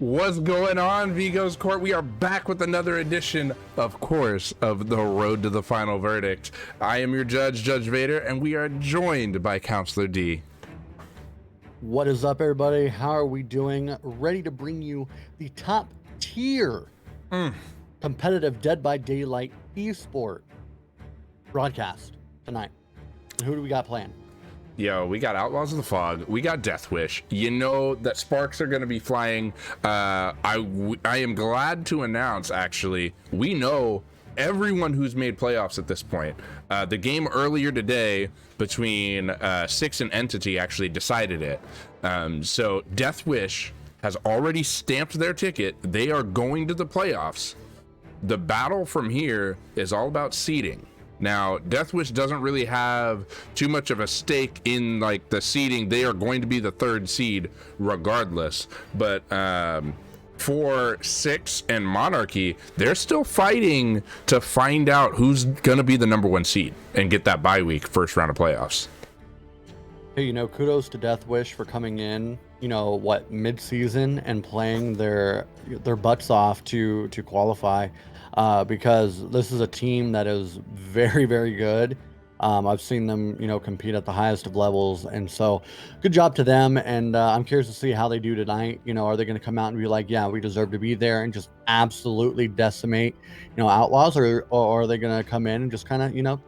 What's going on, Vigo's Court? We are back with another edition, of course, of the Road to the Final Verdict. I am your judge, Judge Vader, and we are joined by Counselor D. What is up, everybody? How are we doing? Ready to bring you the top tier competitive Dead by Daylight esport broadcast tonight. And who do we got playing? Yo, we got Outlaws of the Fog. We got Deathwish. You know that sparks are going to be flying. I am glad to announce, actually, we know everyone who's made playoffs at this point. The game earlier today between Six and Entity actually decided it. So Deathwish has already stamped their ticket. They are going to the playoffs. The battle from here is all about seeding. Now, Deathwish doesn't really have too much of a stake in like the seeding. They are going to be the third seed regardless. But for Six and Monarchy, they're still fighting to find out who's going to be the number one seed and get that bye week first round of playoffs. Hey, kudos to Deathwish for coming in, mid-season and playing their butts off to qualify. Because this is a team that is very, very good. I've seen them, compete at the highest of levels. And so good job to them. And I'm curious to see how they do tonight. Are they going to come out and be like, yeah, we deserve to be there and just absolutely decimate, Outlaws? Or are they going to come in and just kind of,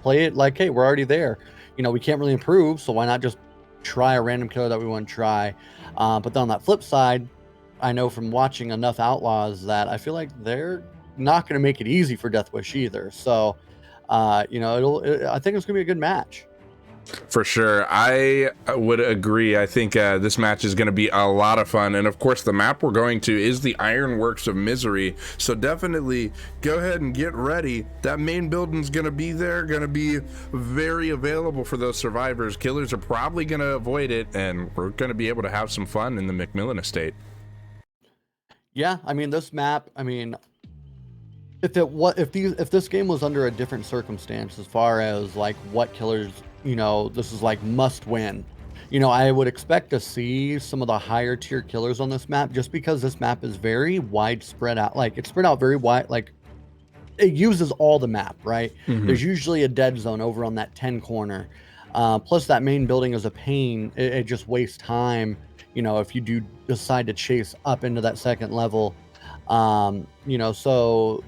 play it like, hey, we're already there. We can't really improve. So why not just try a random killer that we want to try? But then on that flip side, I know from watching enough Outlaws that I feel like they're not going to make it easy for Deathwish either. So, I think it's going to be a good match. For sure. I would agree. I think this match is going to be a lot of fun. And of course, the map we're going to is the Ironworks of Misery. So definitely go ahead and get ready. That main building's going to be there, going to be very available for those survivors. Killers are probably going to avoid it, and we're going to be able to have some fun in the McMillan estate. Yeah, this map, if this game was under a different circumstance as far as like what killers, this is like must win. I would expect to see some of the higher tier killers on this map just because this map is very widespread out. Like it's spread out very wide, like it uses all the map, right? Mm-hmm. There's usually a dead zone over on that 10 corner. Plus that main building is a pain. It just wastes time. If you do decide to chase up into that second level, so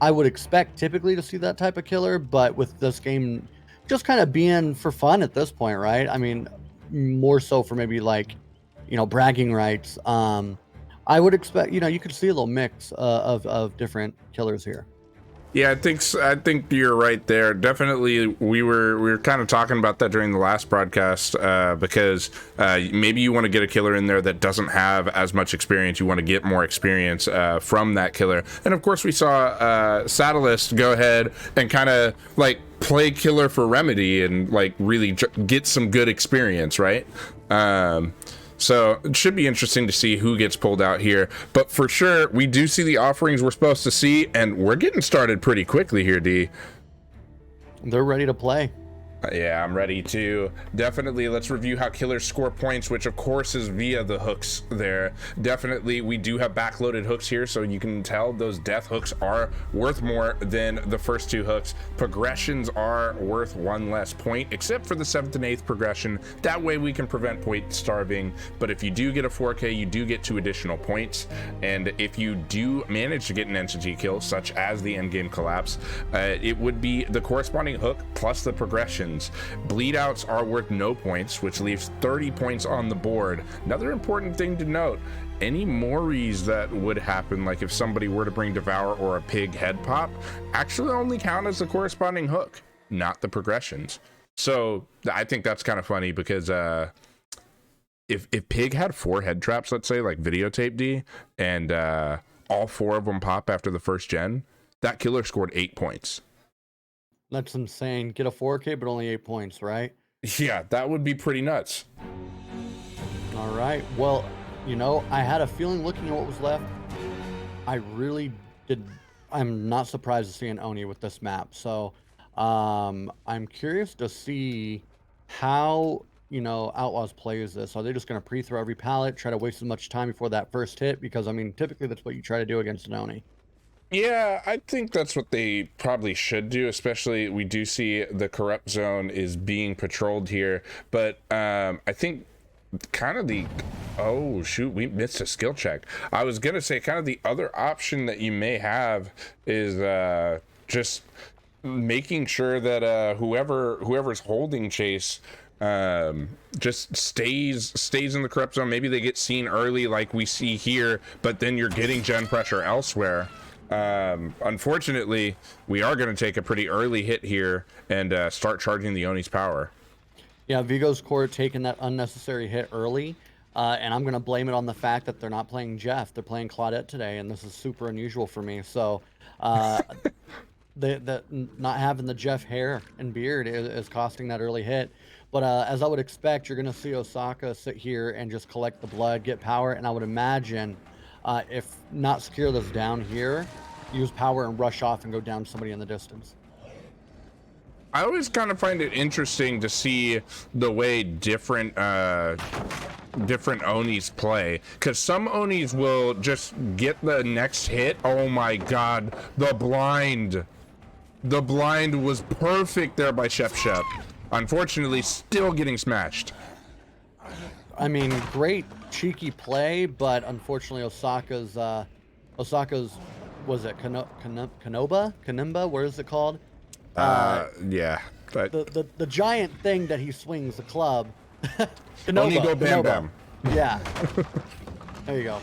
I would expect typically to see that type of killer, but with this game just kind of being for fun at this point, right? More so for maybe like, bragging rights. I would expect, you could see a little mix of different killers here. Yeah, I think you're right there. Definitely, we were kind of talking about that during the last broadcast because maybe you want to get a killer in there that doesn't have as much experience. You want to get more experience from that killer. And of course, we saw Satellist go ahead and kind of like play killer for Remedy and like really get some good experience, right? So it should be interesting to see who gets pulled out here. But for sure, we do see the offerings we're supposed to see, and we're getting started pretty quickly here, D. They're ready to play. Yeah, I'm ready to. Definitely, let's review how killers score points, which of course is via the hooks there. Definitely, we do have backloaded hooks here, so you can tell those death hooks are worth more than the first two hooks. Progressions are worth one less point, except for the 7th and 8th progression. That way we can prevent point starving, but if you do get a 4K, you do get 2 additional points, and if you do manage to get an entity kill, such as the endgame collapse, it would be the corresponding hook plus the progression. Bleed outs are worth no points, which leaves 30 points on the board. Another important thing to note, any Mories that would happen, like if somebody were to bring Devour or a Pig head pop, actually only count as the corresponding hook, not the progressions. So I think that's kind of funny because if Pig had 4 head traps, let's say like videotape D, and all 4 of them pop after the first gen, that killer scored 8 points. That's insane. Get a 4K, but only 8 points, right? Yeah, that would be pretty nuts. All right. Well, I had a feeling looking at what was left. I really did. I'm not surprised to see an Oni with this map. So I'm curious to see how Outlaws plays this? Are they just going to pre-throw every pallet, try to waste as much time before that first hit? Because I mean, typically that's what you try to do against an Oni. Yeah, I think that's what they probably should do, especially we do see the corrupt zone is being patrolled here, but I think kind of the oh shoot, we missed a skill check. I was gonna say kind of the other option that you may have is just making sure that whoever's holding chase just stays in the corrupt zone. Maybe they get seen early like we see here, but then you're getting gen pressure elsewhere. Unfortunately, we are going to take a pretty early hit here and start charging the Oni's power. Yeah, Vigo's core taking that unnecessary hit early, and I'm going to blame it on the fact that they're not playing Jeff. They're playing Claudette today, and this is super unusual for me. So, the not having the Jeff hair and beard is costing that early hit. But as I would expect, you're going to see Osaka sit here and just collect the blood, get power, and I would imagine if not secure this down here, use power and rush off and go down somebody in the distance. I always kind of find it interesting to see the way different Onis play, because some Onis will just get the next hit. Oh my god, the blind was perfect there by Chef Shep. Unfortunately, still getting smashed. I mean, great cheeky play, but unfortunately Osaka's was it Kanimba? Where is it called? Yeah. But The giant thing that he swings the club. Only go bam bam. Yeah. There you go.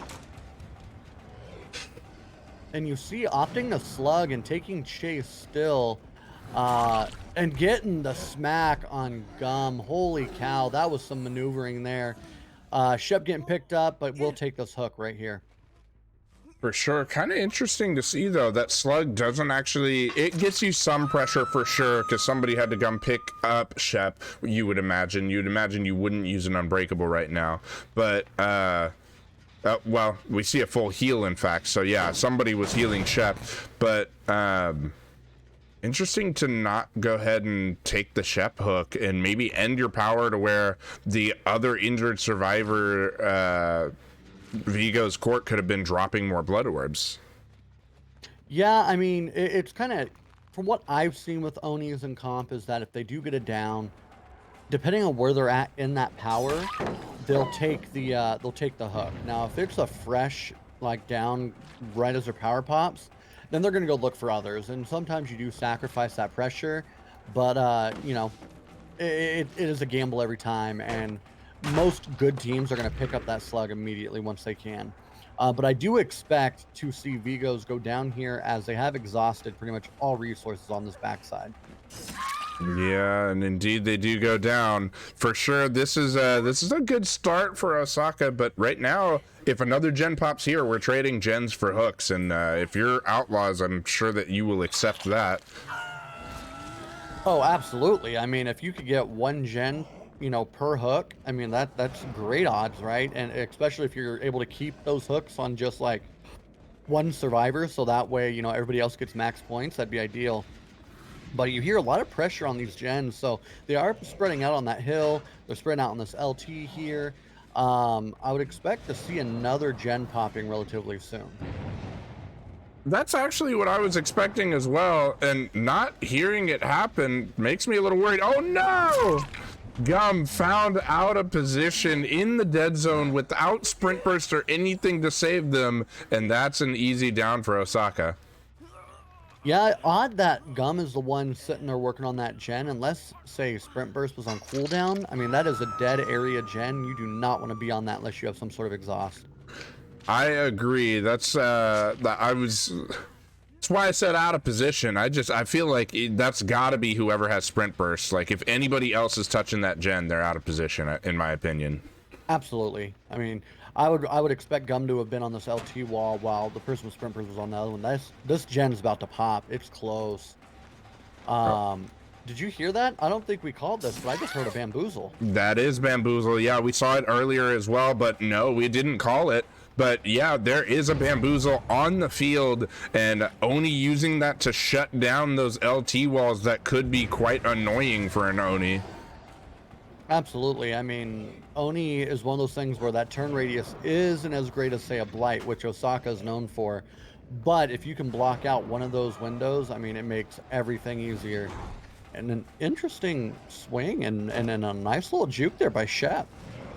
And you see opting to slug and taking chase still, and getting the smack on Gum. Holy cow, that was some maneuvering there. Shep getting picked up, but we'll take this hook right here. For sure. Kind of interesting to see, though, that slug doesn't actually... It gets you some pressure for sure, because somebody had to come pick up Shep, you would imagine. You'd imagine you wouldn't use an Unbreakable right now. But, well, we see a full heal, in fact. So, yeah, somebody was healing Shep. But, interesting to not go ahead and take the Shep hook and maybe end your power to where the other injured survivor... Vigo's court could have been dropping more blood orbs. Yeah, I mean, it's kind of, from what I've seen with Onis and comp, is that if they do get it down, depending on where they're at in that power, they'll take the hook. Now, if it's a fresh like down right as their power pops, then they're gonna go look for others. And sometimes you do sacrifice that pressure, but you know, it is a gamble every time, and most good teams are going to pick up that slug immediately once they can. But I do expect to see Vigos go down here, as they have exhausted pretty much all resources on this backside. Yeah, and indeed they do go down. For sure, this is a good start for Osaka, but right now, if another gen pops here, we're trading gens for hooks, and if you're Outlaws, I'm sure that you will accept that. Oh, absolutely. I mean, if you could get one gen per hook, I mean, that's great odds, right? And especially if you're able to keep those hooks on just like one survivor, so that way everybody else gets max points, that'd be ideal. But you hear a lot of pressure on these gens, so they are spreading out on that hill, they're spreading out on this LT here. I would expect to see another gen popping relatively soon. That's actually what I was expecting as well, and not hearing it happen makes me a little worried. Oh no! Gum found out of position in the dead zone without sprint burst or anything to save them, and that's an easy down for Osaka. Yeah, odd that Gum is the one sitting there working on that gen, unless, say, sprint burst was on cooldown. I mean, that is a dead area gen. You do not want to be on that unless you have some sort of exhaust. I agree. That's why I said out of position. I feel like that's gotta be whoever has sprint burst. Like, if anybody else is touching that gen, they're out of position, in my opinion. Absolutely. I mean, I would expect Gum to have been on this LT wall while the person with sprint burst was on the other one. This gen is about to pop. It's close. Did you hear that? I don't think we called this, but I just heard a bamboozle. That is bamboozle. Yeah, we saw it earlier as well, but no, we didn't call it. But yeah, there is a bamboozle on the field, and Oni using that to shut down those LT walls that could be quite annoying for an Oni. Absolutely. I mean, Oni is one of those things where that turn radius isn't as great as, say, a Blight, which Osaka is known for. But if you can block out one of those windows, I mean, it makes everything easier. And an interesting swing and a nice little juke there by Shep.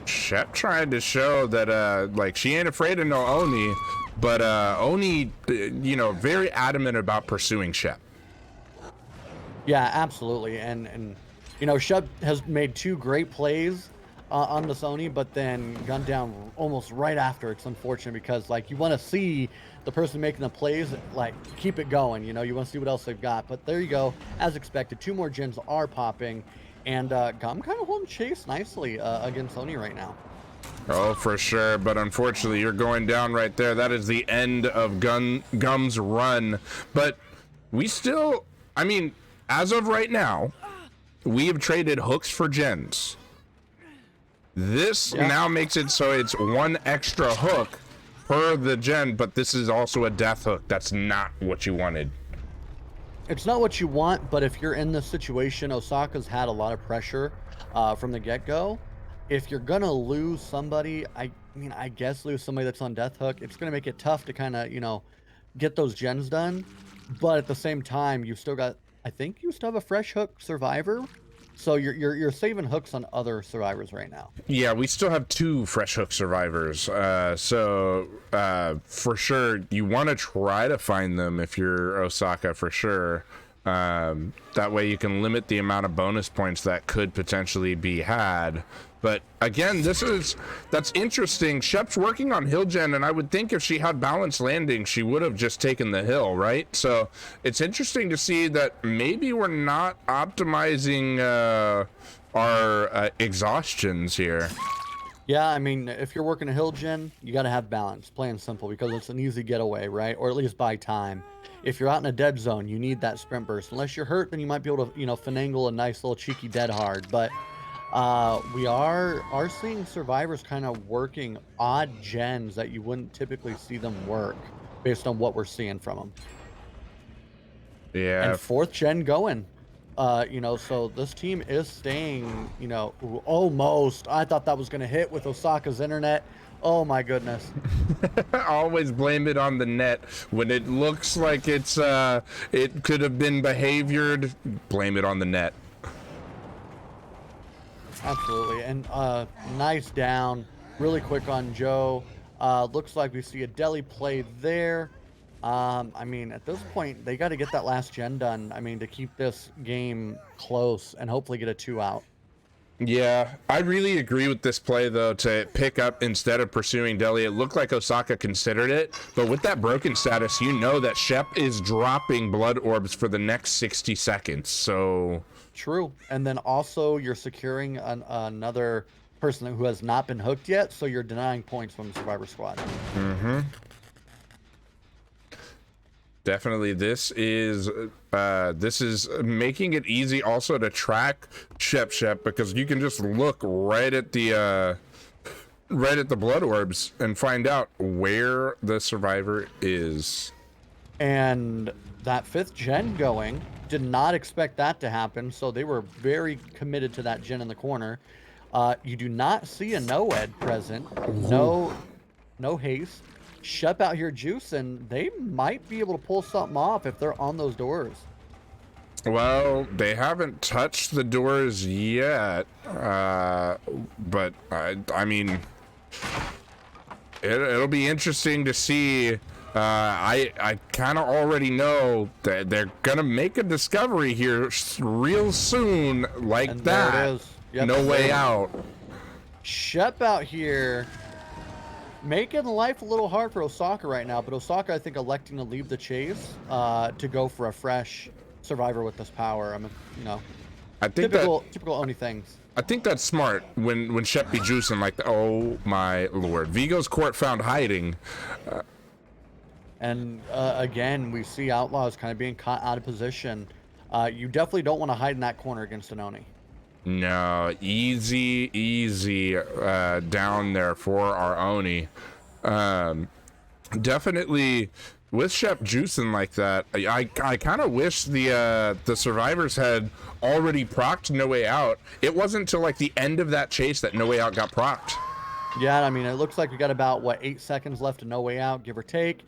Shep tried to show that like she ain't afraid of no Oni, but Oni, very adamant about pursuing Shep. Yeah, absolutely. And Shep has made two great plays on the Sony, but then gunned down almost right after. It's unfortunate because like you want to see the person making the plays like keep it going. You want to see what else they've got. But there you go, as expected. Two more gens are popping, and Gum kind of holding chase nicely against Sony right now. Oh, for sure. But unfortunately, you're going down right there. That is the end of Gum's run. But we still, I mean, as of right now, we have traded hooks for gens. This now makes it so it's one extra hook per the gen, but this is also a death hook. That's not what you wanted. It's not what you want, but if you're in this situation, Osaka's had a lot of pressure from the get-go. If you're gonna lose somebody, I guess lose somebody that's on death hook, it's gonna make it tough to kind of, get those gens done. But at the same time, you still got, I think you still have a fresh hook survivor. So you're saving hooks on other survivors right now. Yeah, we still have two fresh hook survivors. So for sure, you want to try to find them if you're Osaka for sure. That way you can limit the amount of bonus points that could potentially be had. But again, that's interesting. Shep's working on hill gen, and I would think if she had balanced landing, she would have just taken the hill, right? So it's interesting to see that maybe we're not optimizing our exhaustions here. Yeah, I mean, if you're working a hill gen, you got to have balance, plain simple, because it's an easy getaway, right? Or at least buy time. If you're out in a dead zone, you need that sprint burst. Unless you're hurt, then you might be able to, finagle a nice little cheeky dead hard. But we are seeing survivors kind of working odd gens that you wouldn't typically see them work based on what we're seeing from them. Yeah. And fourth gen going. So this team is staying, almost. I thought that was going to hit with Osaka's internet. Oh my goodness. Always blame it on the net. When it looks like it could have been behaviored, blame it on the net. Absolutely. And nice down. Really quick on Joe. Looks like we see a deli play there. I mean, at this point, they got to get that last gen done. I mean, to keep this game close and hopefully get a 2 out. Yeah, I really agree with this play, though, to pick up instead of pursuing Deli. It looked like Osaka considered it, but with that broken status, you know that Shep is dropping blood orbs for the next 60 seconds, so... True. And then also, you're securing another person who has not been hooked yet, so you're denying points from the Survivor Squad. Mm-hmm. Definitely, this is making it easy also to track Shep because you can just look right at the blood orbs and find out where the survivor is. And that 5th gen going, did not expect that to happen, so they were very committed to that gen in the corner. You do not see a Noed present. No haste. Shep out here juicing. They might be able to pull something off if they're on those doors. Well, they haven't touched the doors yet, but I mean, it'll be interesting to see. I kind of already know that they're gonna make a discovery here real soon, like and that. There it is. Yep, no way out. Shep out here making life a little hard for Osaka right now, but Osaka, I think, electing to leave the chase to go for a fresh survivor with this power. I mean, I think typical Oni things. I think that's smart when Shep be juicing like, oh my lord, Vigo's court found hiding. And again, we see Outlaws kind of being caught out of position. You definitely don't want to hide in that corner against an Oni. No, easy down there for our Oni. Definitely with Shep juicing like that, I kind of wish the survivors had already procced No Way Out. It wasn't until like the end of that chase that No Way Out got procced. Yeah, I mean, it looks like we got about, what, 8 seconds left to No Way Out, give or take.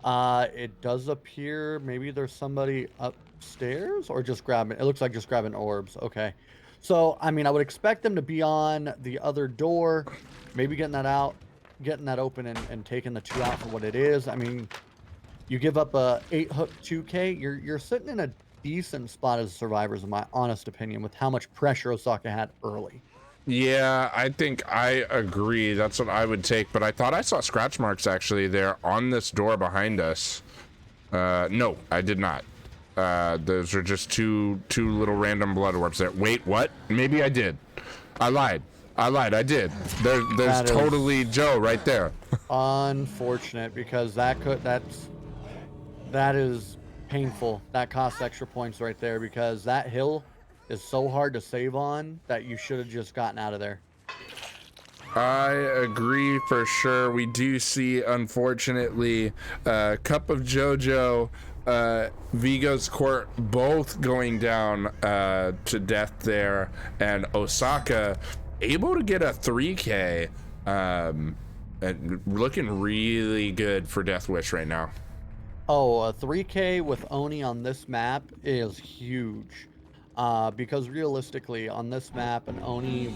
It does appear maybe there's somebody upstairs or just grabbing, it looks like just grabbing orbs. Okay. So, I mean, I would expect them to be on the other door, maybe getting that out, getting that open and taking the 2 out for what it is. I mean, you give up a 8 hook 2K, you're sitting in a decent spot as survivors, in my honest opinion, with how much pressure Osaka had early. Yeah, I think I agree. That's what I would take. But I thought I saw scratch marks actually there on this door behind us. No, I did not. Those are just two little random blood orbs there. Wait, what? Maybe I did. I lied. I did. There's totally Joe right there. Unfortunate, because that is painful. That costs extra points right there, because that hill is so hard to save on that you should have just gotten out of there. I agree for sure. We do see, unfortunately, Cup of JoJo, Vigo's court both going down to death there, and Osaka able to get a 3K, and looking really good for Deathwish right now. Oh, a 3K with Oni on this map is huge. Because realistically, on this map, an Oni,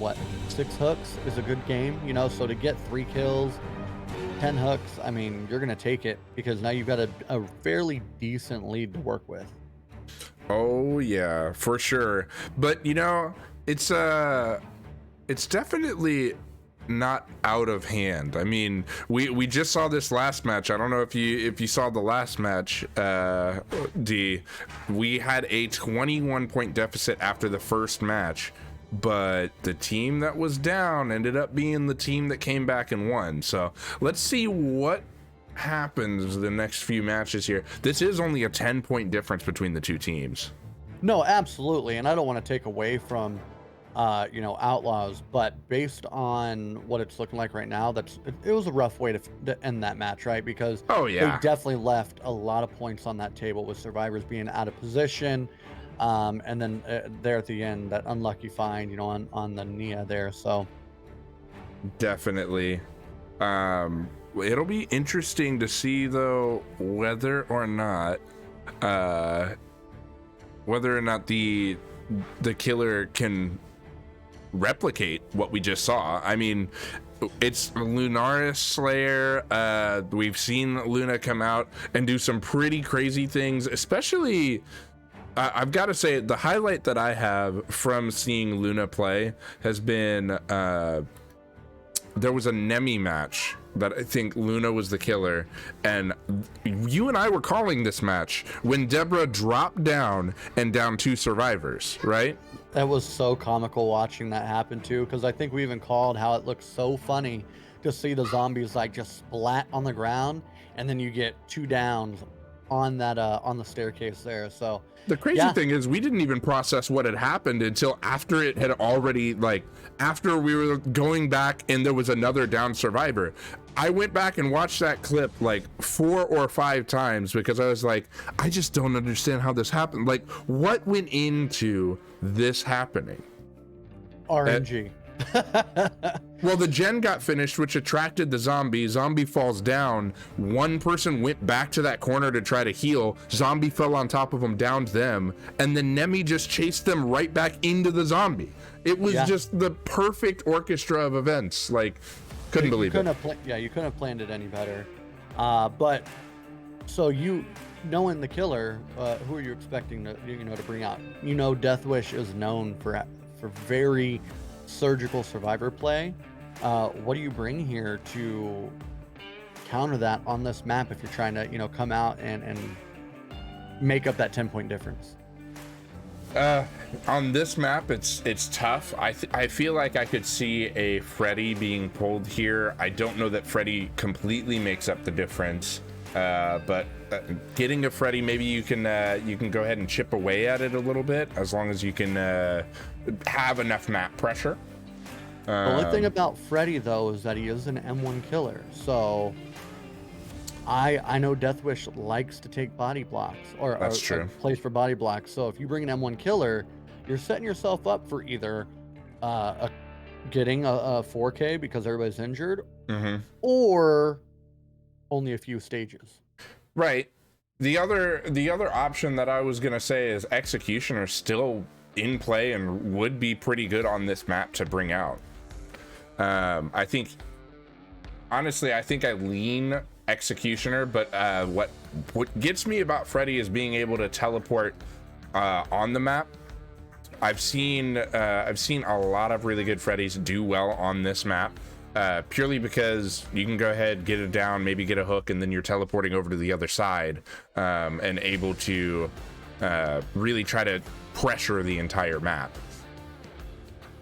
6 hooks is a good game, you know? So to get 3 kills, 10 hooks, I mean, you're going to take it, because now you've got a fairly decent lead to work with. Oh, yeah, for sure. But, you know, it's definitely not out of hand. I mean, we just saw this last match. I don't know if you saw the last match, D. We had a 21 point deficit after the first match, but the team that was down ended up being the team that came back and won. So let's see what happens the next few matches here. This is only a 10 point difference between the two teams. No, absolutely. And I don't want to take away from Outlaws, but based on what it's looking like right now, it was a rough way to end that match, right? Because they definitely left a lot of points on that table, with survivors being out of position, and then there at the end, that unlucky find, on the Nia there. So definitely, it'll be interesting to see though whether or not the killer can replicate what we just saw. I mean, it's Lunaris Slayer. We've seen Luna come out and do some pretty crazy things, especially I've got to say, the highlight that I have from seeing Luna play has been there was a Nemi match that I think Luna was the killer, and you and I were calling this match when Deborah dropped down and downed 2 survivors, right? That was so comical watching that happen too, because I think we even called how it looks so funny to see the zombies like just splat on the ground, and then you get 2 downs on that on the staircase there. So the crazy thing is, we didn't even process what had happened until after it had already, like, after we were going back and there was another down survivor. I went back and watched that clip like 4 or 5 times, because I was like, I just don't understand how this happened. Like, what went into this happening? RNG. Well, the gen got finished, which attracted the zombie. Zombie falls down. One person went back to that corner to try to heal. Zombie fell on top of them, downed them, and then Nemi just chased them right back into the zombie. It was just the perfect orchestra of events. Like, couldn't believe it. You couldn't have planned it any better. But so knowing the killer, who are you expecting to bring out? Deathwish is known for very surgical survivor play. What do you bring here to counter that on this map if you're trying to come out and make up that 10-point difference? On this map, it's tough. I feel like I could see a Freddy being pulled here. I don't know that Freddy completely makes up the difference, but getting a Freddy, maybe you can go ahead and chip away at it a little bit, as long as you can have enough map pressure. The only thing about Freddy though is that he is an M1 killer, so I know Deathwish likes to take body blocks or That's true. plays for body blocks. So if you bring an M1 killer, you're setting yourself up for either getting a 4K because everybody's injured, or only a few stages. Right. The other option that I was gonna say is Executioner still in play and would be pretty good on this map to bring out. I think honestly, I think I lean Executioner, but what gets me about Freddy is being able to teleport on the map. I've seen a lot of really good Freddys do well on this map, purely because you can go ahead, get it down, maybe get a hook, and then you're teleporting over to the other side, and able to really try to pressure the entire map.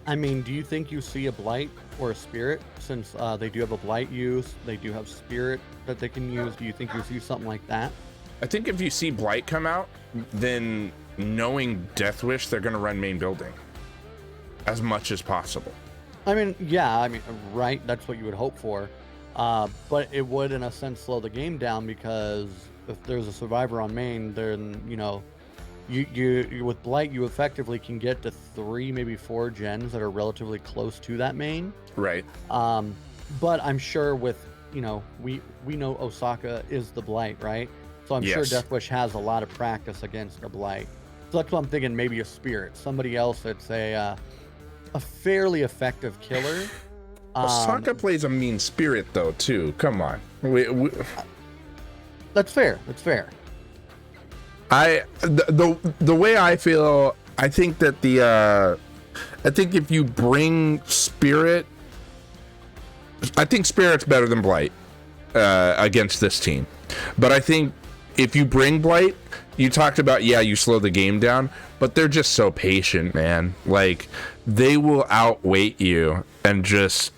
I mean, do you think you see a Blight or a Spirit? Since they do have a Blight use, they do have Spirit that they can use. Do you think you see something like that? I think if you see Blight come out, then knowing Deathwish, they're going to run main building as much as possible. I mean, yeah, I mean, right, that's what you would hope for. But it would, in a sense, slow the game down, because if there's a survivor on main, then, you know, you with Blight, you effectively can get to 3, maybe 4 gens that are relatively close to that main. Right. But I'm sure with, you know, we know Osaka is the Blight, right? So I'm sure Deathwish has a lot of practice against a Blight. So that's what I'm thinking, maybe a Spirit. Somebody else that's a fairly effective killer. Osaka plays a mean Spirit, though, too. Come on. That's fair. That's fair. The way I feel, I think that I think if you bring Spirit, I think Spirit's better than Blight against this team. But I think if you bring Blight, you talked about, yeah, you slow the game down, but they're just so patient, man. Like, they will outweight you, and just,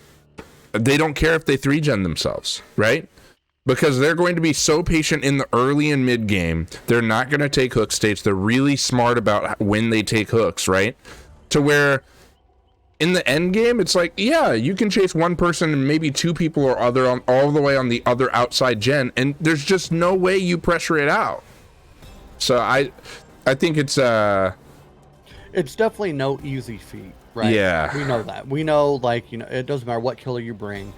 they don't care if they 3-gen themselves, right? Because they're going to be so patient in the early and mid game. They're not going to take hook states. They're really smart about when they take hooks, right? To where in the end game, it's like, yeah, you can chase one person and maybe 2 people or other on all the way on the other outside gen, and there's just no way you pressure it out. So I think it's definitely no easy feat, right? Yeah. We know that. We know, like, you know, it doesn't matter what killer you bring.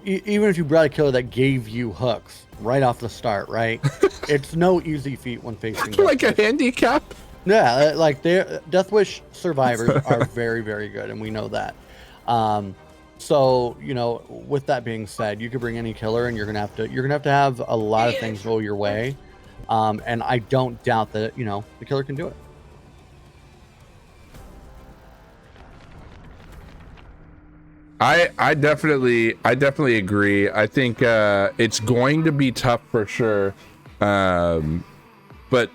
Even if you brought a killer that gave you hooks right off the start, right? It's no easy feat when facing like a handicap. Yeah, like Deathwish survivors are very, very good, and we know that. So, you know, with that being said, you could bring any killer, and you're gonna have to have a lot of things go your way. And I don't doubt that, you know, the killer can do it. I definitely agree. I think it's going to be tough for sure, but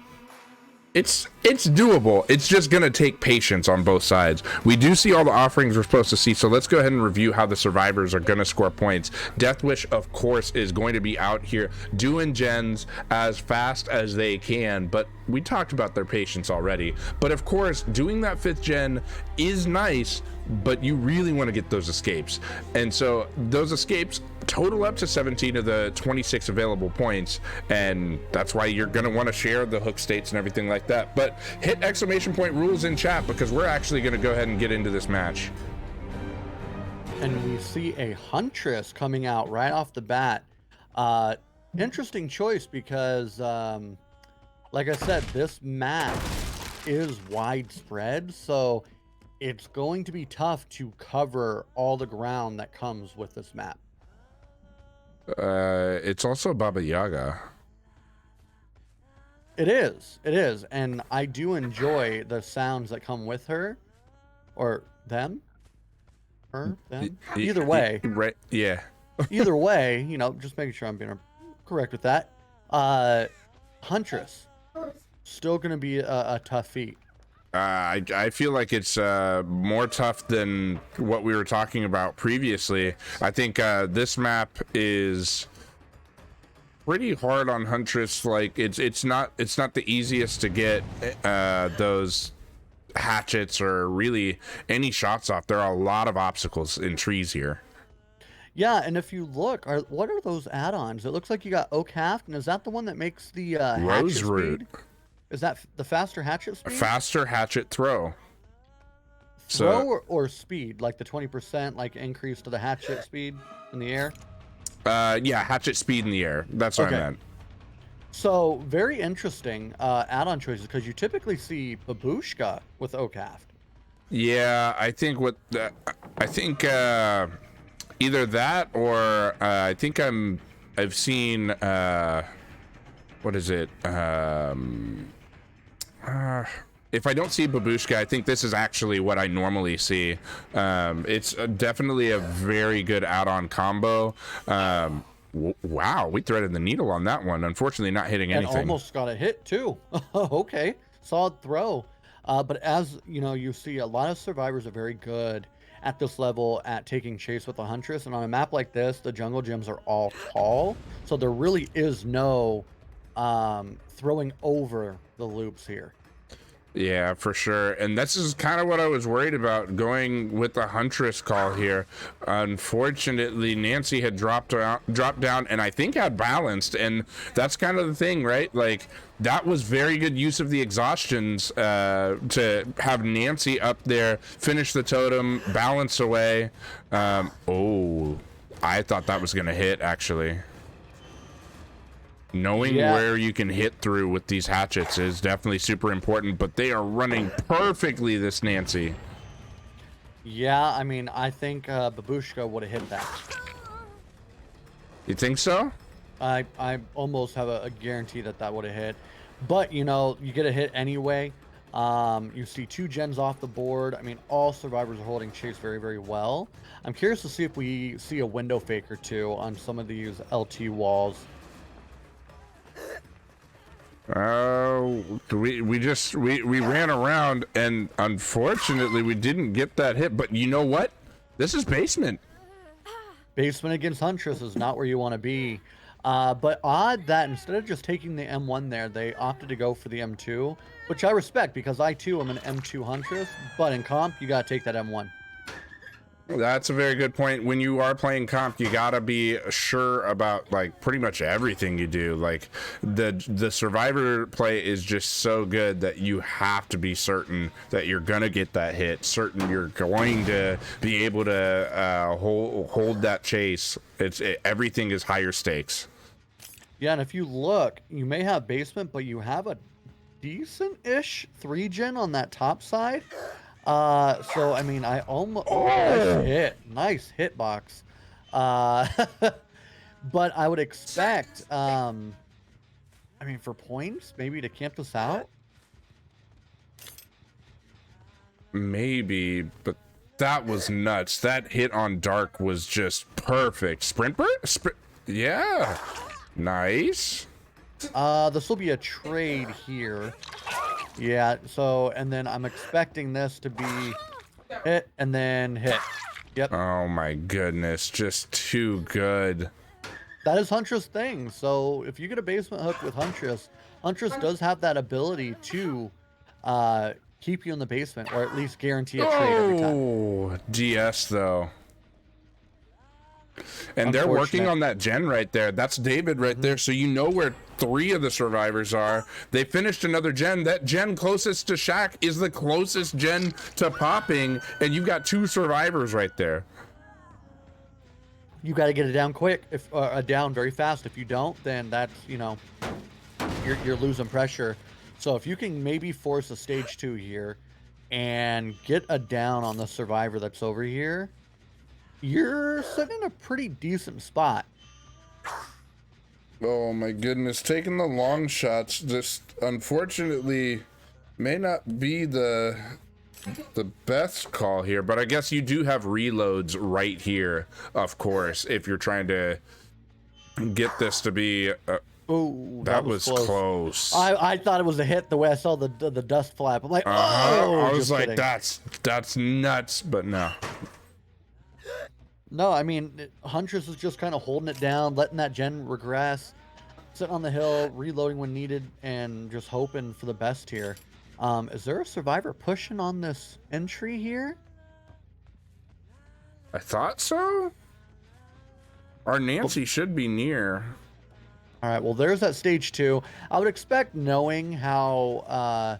it's doable. It's just gonna take patience on both sides. We do see all the offerings we're supposed to see, so let's go ahead and review how the survivors are gonna score points. Deathwish, of course, is going to be out here doing gens as fast as they can, but we talked about their patience already. But of course, doing that 5th gen is nice, but you really want to get those escapes, and so those escapes total up to 17 of the 26 available points, and that's why you're going to want to share the hook states and everything like that. But hit exclamation point rules in chat, because we're actually going to go ahead and get into this match. And we see a Huntress coming out right off the bat. Interesting choice, because like I said, this map is widespread, so it's going to be tough to cover all the ground that comes with this map. It's also Baba Yaga. It is, and I do enjoy the sounds that come with her, or them, her, them. Either way, right? Yeah. Either way, you know, just making sure I'm being correct with that. Huntress, still going to be a tough feat. I feel like it's more tough than what we were talking about previously. I think this map is pretty hard on Huntress. Like it's not the easiest to get those hatchets or really any shots off. There are a lot of obstacles in trees here. Yeah, and if you look, what are those add-ons? It looks like you got Oak Haft, and is that the one that makes the Rose hatchet root, speed? Is that the faster hatchet speed? faster hatchet throw. Throw So, or speed, like the 20% like increase to the hatchet speed in the air? yeah, hatchet speed in the air. That's what I Okay. meant. So very interesting add-on choices because you typically see Babushka with Oak Haft. Yeah, I think I think either that or I think I've seen what is it? If I don't see Babushka, I think this is actually what I normally see. It's definitely a very good add-on combo. Wow, we threaded the needle on that one. Unfortunately, not hitting And anything. almost got a hit too. Okay, solid throw. But as you know, you see a lot of survivors are very good at this level at taking chase with the huntress. And on a map like this, the jungle gyms are all tall, so there really is no throwing over the loops here. Yeah, for sure. And this is kind of what I was worried about going with the Huntress call here. Unfortunately, Nancy had dropped down, and I think had balanced. And that's kind of the thing, right? Like, that was very good use of the exhaustions to have Nancy up there, finish the totem, balance away. Oh, I thought that was going to hit, actually. Knowing where you can hit through with these hatchets is definitely super important, but they are running perfectly, this Nancy. Yeah, I mean, I think Babushka would have hit that. You think so? I almost have a guarantee that that would have hit. But, you know, you get a hit anyway. You see 2 gens off the board. I mean, all survivors are holding chase very, very well. I'm curious to see if we see a window fake or two on some of these LT walls. We ran around, and unfortunately we didn't get that hit. But you know what? This is basement. Basement against Huntress is not where you want to be. But odd that instead of just taking the M1 there, they opted to go for the M2, which I respect because I too am an M2 Huntress. But in comp, you gotta take that M1. That's a very good point. When you are playing comp, you gotta be sure about like pretty much everything you do. Like the survivor play is just so good that you have to be certain that you're gonna get that hit, certain you're going to be able to hold that chase. Everything is higher stakes. Yeah, and if you look, you may have basement, but you have a decent-ish 3-gen on that top side. So I mean, I almost nice hitbox. But I would expect, I mean, for points, maybe to camp this out. Maybe, but that was nuts. That hit on Dark was just perfect. Sprint bird? Yeah. Nice. This will be a trade here. Yeah, so, and then I'm expecting this to be hit and then hit. Yep. Oh my goodness, just too good. That is Huntress' thing. So if you get a basement hook with Huntress, Huntress does have that ability to keep you in the basement or at least guarantee a trade every time. Oh, DS though. And they're working on that gen right there. That's David right there. So you know where 3 of the survivors are. They finished another gen. That gen closest to Shaq is the closest gen to popping. And you've got 2 survivors right there. You got to get it down quick, if down very fast. If you don't, then that's, you know, you're losing pressure. So if you can maybe force a stage 2 here and get a down on the survivor that's over here, you're sitting in a pretty decent spot. Oh my goodness, taking the long shots just unfortunately may not be the best call here, but I guess you do have reloads right here, of course, if you're trying to get this to be Oh, that was close. I thought it was a hit the way I saw the dust flap. I'm like, oh, I was like, kidding. that's nuts, but no. No, I mean, Huntress is just kind of holding it down, letting that gen regress, sitting on the hill, reloading when needed, and just hoping for the best here. Is there a survivor pushing on this entry here? I thought so. Our Nancy should be near. All right, well, there's that stage 2. I would expect, knowing how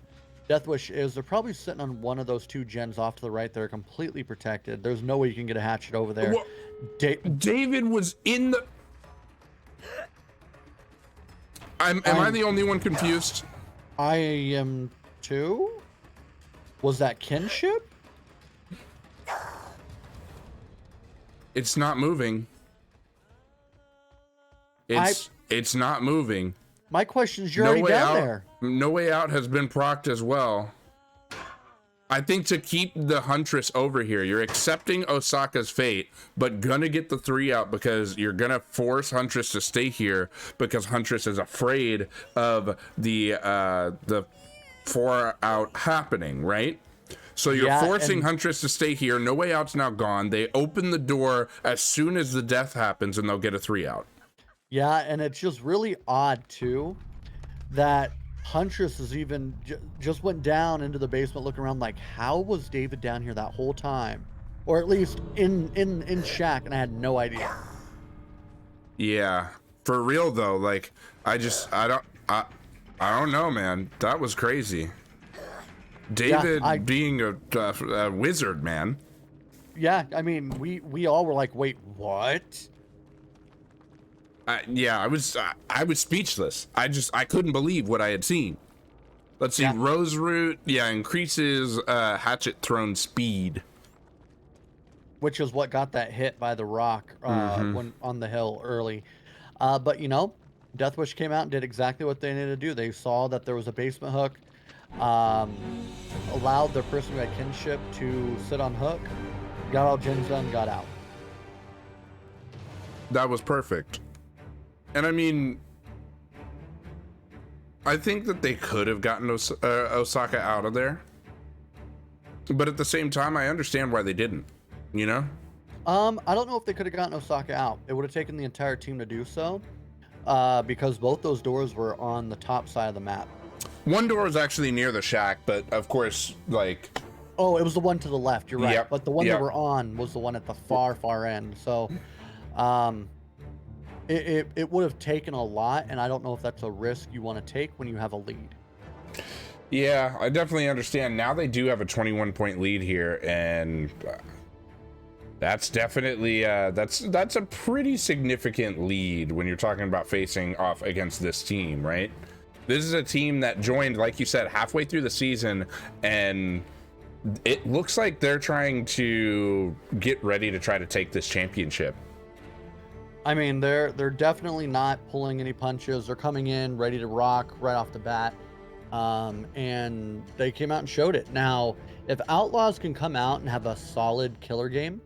Deathwish is, they're probably sitting on one of those 2 gens off to the right. They're completely protected. There's no way you can get a hatchet over there. Well, David was in the... Am I the only one confused? I am too? Was that kinship? It's not moving. It's not moving. My question is, you're already down there. No Way Out has been procced as well. I think to keep the Huntress over here, you're accepting Osaka's fate, but gonna get the 3 out because you're gonna force Huntress to stay here because Huntress is afraid of the 4 out happening, right? So you're forcing Huntress to stay here. No Way Out's now gone. They open the door as soon as the death happens, and they'll get a 3 out. Yeah, and it's just really odd too that Huntress is even just went down into the basement looking around like, how was David down here that whole time? Or at least in shack, and I had no idea. Yeah, for real though, like I don't know, man. That was crazy. David being a wizard, man. Yeah, I mean, we all were like, wait, what? Yeah, I was speechless. I couldn't believe what I had seen. Let's see, Rose Root, increases hatchet thrown speed, which is what got that hit by the rock when on the hill early. But you know, Deathwish came out and did exactly what they needed to do. They saw that there was a basement hook, allowed their person who had kinship to sit on hook, got all gens done, got out. That was perfect. And I mean, I think that they could have gotten Osaka out of there, but at the same time, I understand why they didn't. You know? I don't know if they could have gotten Osaka out. It would have taken the entire team to do so, because both those doors were on the top side of the map. One door was actually near the shack, but of course, like... Oh, it was the one to the left, you're right. Yep, but the one that we're on was the one at the far end. So, it would have taken a lot, and I don't know if that's a risk you want to take when you have a lead. Yeah, I definitely understand. Now they do have a 21-point lead here, and that's definitely that's a pretty significant lead when you're talking about facing off against this team, right? This is a team that joined, like you said, halfway through the season, and it looks like they're trying to get ready to try to take this championship. I mean, they're definitely not pulling any punches. They're coming in ready to rock right off the bat, and they came out and showed it. Now, if Outlaws can come out and have a solid killer game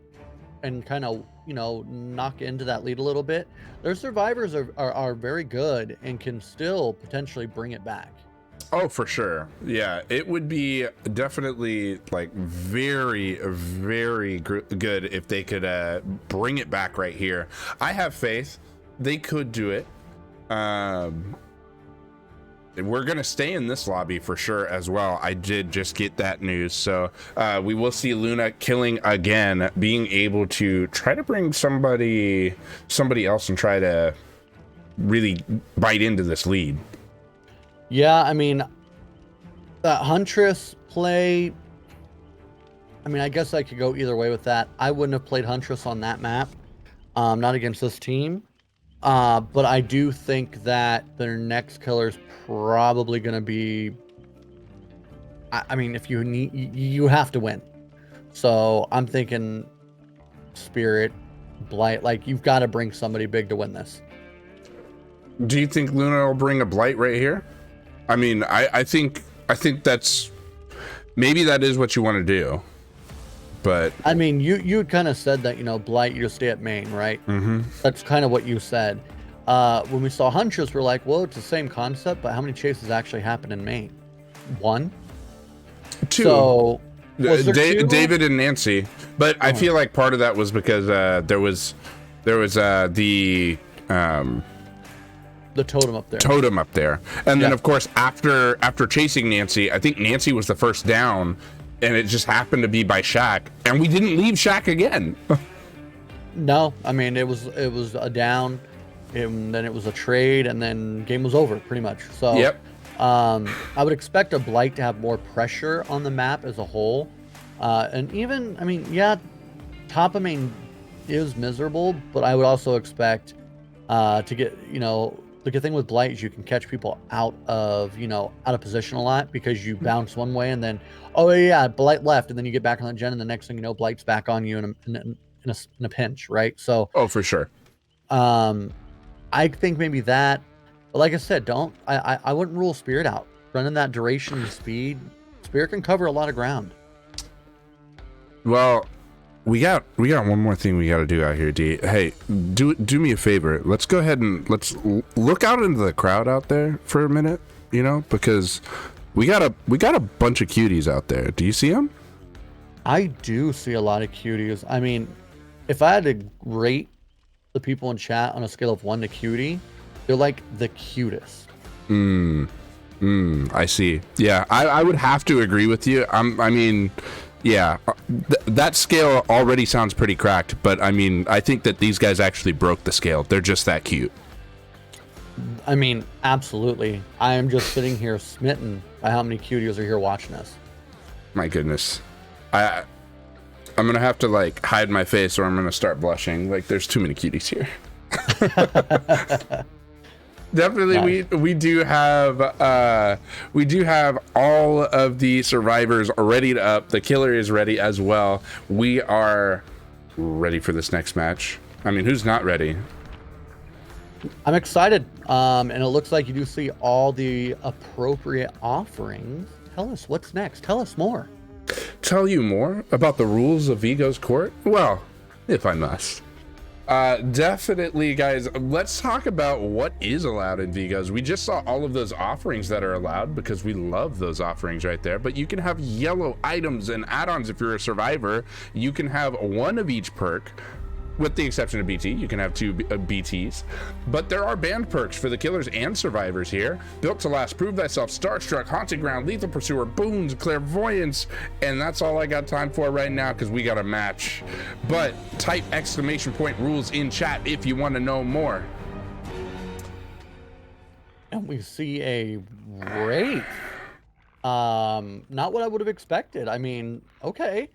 and kind of, you know, knock into that lead a little bit, their survivors are very good and can still potentially bring it back. Oh, for sure. Yeah, it would be definitely like very, very good if they could bring it back right here. I have faith they could do it. We're gonna stay in this lobby for sure as well. I did just get that news, so we will see Luna killing again, being able to try to bring somebody else and try to really bite into this lead. Yeah, I mean, that Huntress play, I mean, I guess I could go either way with that. I wouldn't have played Huntress on that map, not against this team. But I do think that their next killer is probably going to be, I mean, if you have to win. So I'm thinking Spirit, Blight, like you've got to bring somebody big to win this. Do you think Luna will bring a Blight right here? I mean, I think that's, maybe that is what you want to do, but I mean, you had kind of said that, you know, Blight, you just stay at main, right? Mm-hmm. That's kind of what you said. When we saw Huntress, we're like, well, it's the same concept, but how many chases actually happen in main? 1? 2. So David and Nancy, but I feel like part of that was because there was the totem up there. And then of course after chasing Nancy, I think Nancy was the first down, and it just happened to be by Shaq, and we didn't leave Shaq again. No, I mean it was a down, and then it was a trade, and then game was over pretty much. So, Yep. I would expect a Blight to have more pressure on the map as a whole, and even I mean, yeah, top of main is miserable, but I would also expect to get the good thing with Blight is you can catch people out of out of position a lot because you bounce one way and then oh yeah, Blight left, and then you get back on the gen, and the next thing you know, Blight's back on you in a pinch, right? So Oh, for sure. um, I think maybe that, but like I said, don't I wouldn't rule Spirit out. Running that duration and speed, Spirit can cover a lot of ground. Well, we got one more thing we got to do out here, D. Hey, do me a favor. Let's go ahead and let's look out into the crowd out there for a minute, because we got a bunch of cuties out there. Do you see them? I do see a lot of cuties. I mean, if I had to rate the people in chat on a scale of 1 to cutie, they're like the cutest. I see. Yeah, I would have to agree with you. I mean, yeah, that scale already sounds pretty cracked, but I mean, I think that these guys actually broke the scale. They're just that cute. I mean, absolutely. I am just sitting here smitten by how many cuties are here watching us. My goodness. I'm gonna have to like hide my face or I'm gonna start blushing. Like there's too many cuties here. Definitely, Nice. we do have all of the survivors ready to up. The killer is ready as well. We are ready for this next match. I mean, who's not ready? I'm excited. And it looks like you do see all the appropriate offerings. Tell us what's next. Tell us more. Tell you more about the rules of Vigo's court? Well, if I must. Definitely, guys, let's talk about what is allowed in Vigo's. We just saw all of those offerings that are allowed because we love those offerings right there, but you can have yellow items and add-ons if you're a survivor. You can have one of each perk. With the exception of BT, you can have two BTs, but there are banned perks for the killers and survivors here. Built to last, prove thyself, starstruck, haunted ground, lethal pursuer, boons, clairvoyance, and that's all I got time for right now because we got a match. But type exclamation point rules in chat if you want to know more. And we see a Wraith. Not what I would have expected. I mean, okay.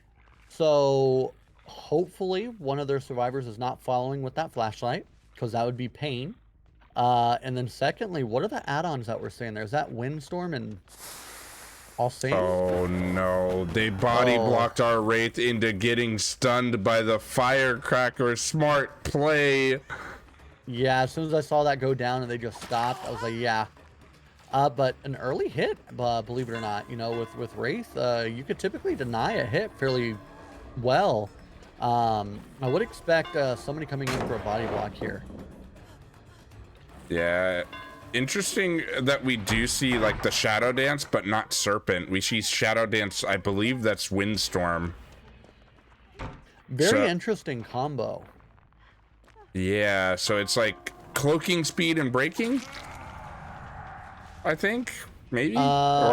So hopefully one of their survivors is not following with that flashlight, because that would be pain. And then secondly, what are the add-ons that we're seeing there? Is that Windstorm and All Saints? Oh no, they body blocked our Wraith into getting stunned by the firecracker. Smart play. Yeah, as soon as I saw that go down and they just stopped, I was like, yeah. But an early hit, believe it or not, with Wraith, you could typically deny a hit fairly well. I would expect somebody coming in for a body block here. Yeah, interesting that we do see like the Shadow Dance, but not Serpent. We see Shadow Dance, I believe that's Windstorm. Very interesting combo. Yeah, so it's like cloaking speed and breaking, I think. Maybe no,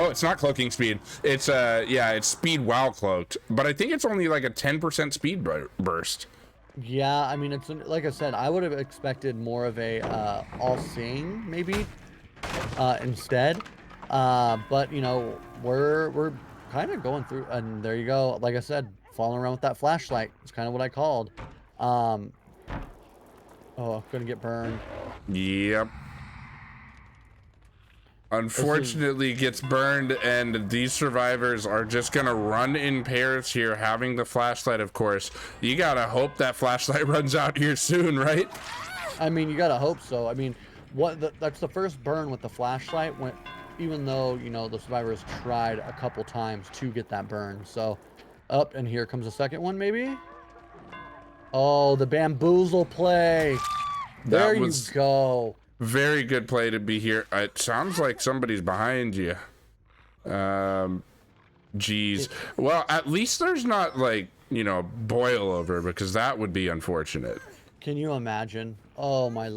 it's not cloaking speed. It's it's speed while cloaked, but I think it's only like a 10% speed burst. Yeah, I mean, like I said, I would have expected more of a all-seeing maybe instead. But we're kind of going through, and there you go. Like I said, following around with that flashlight. It's kind of what I called. Oh, I'm gonna get burned. Yep. Unfortunately gets burned, and these survivors are just gonna run in pairs here, having the flashlight. Of course, you gotta hope that flashlight runs out here soon, right? I mean, you gotta hope so. I mean, that's the first burn with the flashlight, even though the survivors tried a couple times to get that burn. So up, and here comes a second one, maybe. Oh, the bamboozle play. There you go. Very good play to be here. It sounds like somebody's behind you. Geez. Well, at least there's not like, boil over, because that would be unfortunate. Can you imagine? Oh my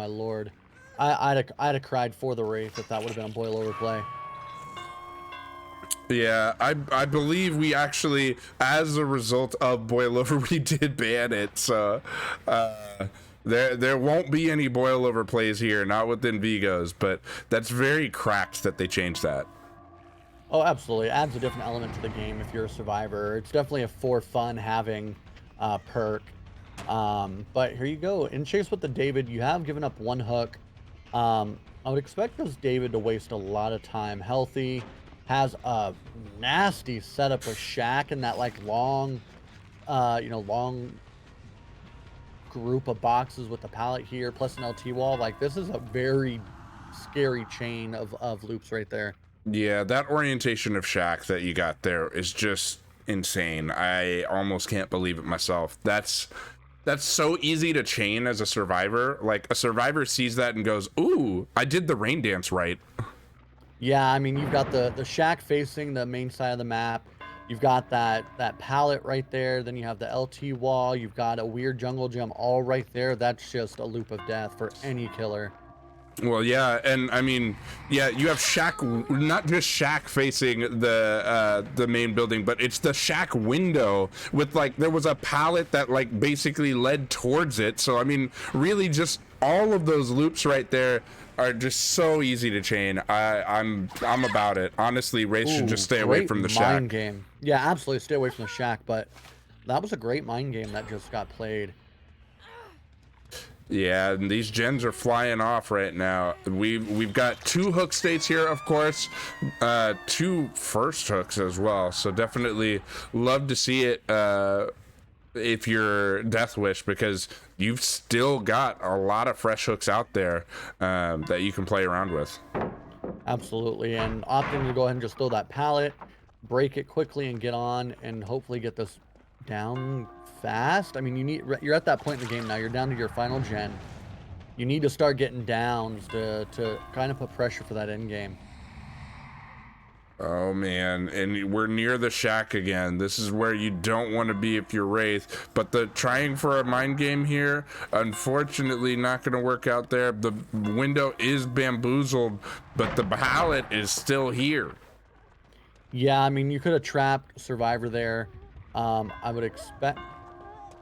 lord. I'd have cried for the Wraith if that would have been a boil over play. Yeah, I believe we actually, as a result of boil over, we did ban it. So there won't be any boil over plays here, not within Vigos. But that's very cracked that they changed that. Oh, absolutely. It adds a different element to the game if you're a survivor. It's definitely a for fun having perk. But here you go. In chase with the David, you have given up one hook. I would expect this David to waste a lot of time. Healthy, has a nasty setup with Shack and that like long, long group of boxes with the pallet here, plus an LT wall. Like this is a very scary chain of loops right there. Yeah, that orientation of Shaq that you got there is just insane. I almost can't believe it myself. That's so easy to chain as a survivor. Like a survivor sees that and goes, "Ooh, I did the rain dance right." Yeah, I mean, you've got the shack facing the main side of the map. You've got that pallet right there. Then you have the LT wall. You've got a weird jungle gym all right there. That's just a loop of death for any killer. Well, yeah, and I mean, yeah, you have Shaq, not just Shaq facing the main building, but it's the Shaq window with like there was a pallet that like basically led towards it. So I mean, really, just all of those loops right there are just so easy to chain. I'm about it. Honestly, Wraith should just stay away from the Shaq. Mind game. Yeah, absolutely, stay away from the shack. But that was a great mind game that just got played. Yeah, and these gens are flying off right now. We've got 2 hook states here, of course, 2 first hooks as well. So definitely love to see it if you're Deathwish, because you've still got a lot of fresh hooks out there that you can play around with. Absolutely, and opting to go ahead and just throw that pallet, break it quickly, and get on, and hopefully get this down fast. I mean, you're at that point in the game now. You're down to your final gen. You need to start getting downs to kind of put pressure for that end game. Oh man, and we're near the shack again. This is where you don't want to be if you're Wraith, but the trying for a mind game here, unfortunately not going to work out there. The window is bamboozled, but the pallet is still here. Yeah, I mean, you could have trapped Survivor there. I would expect.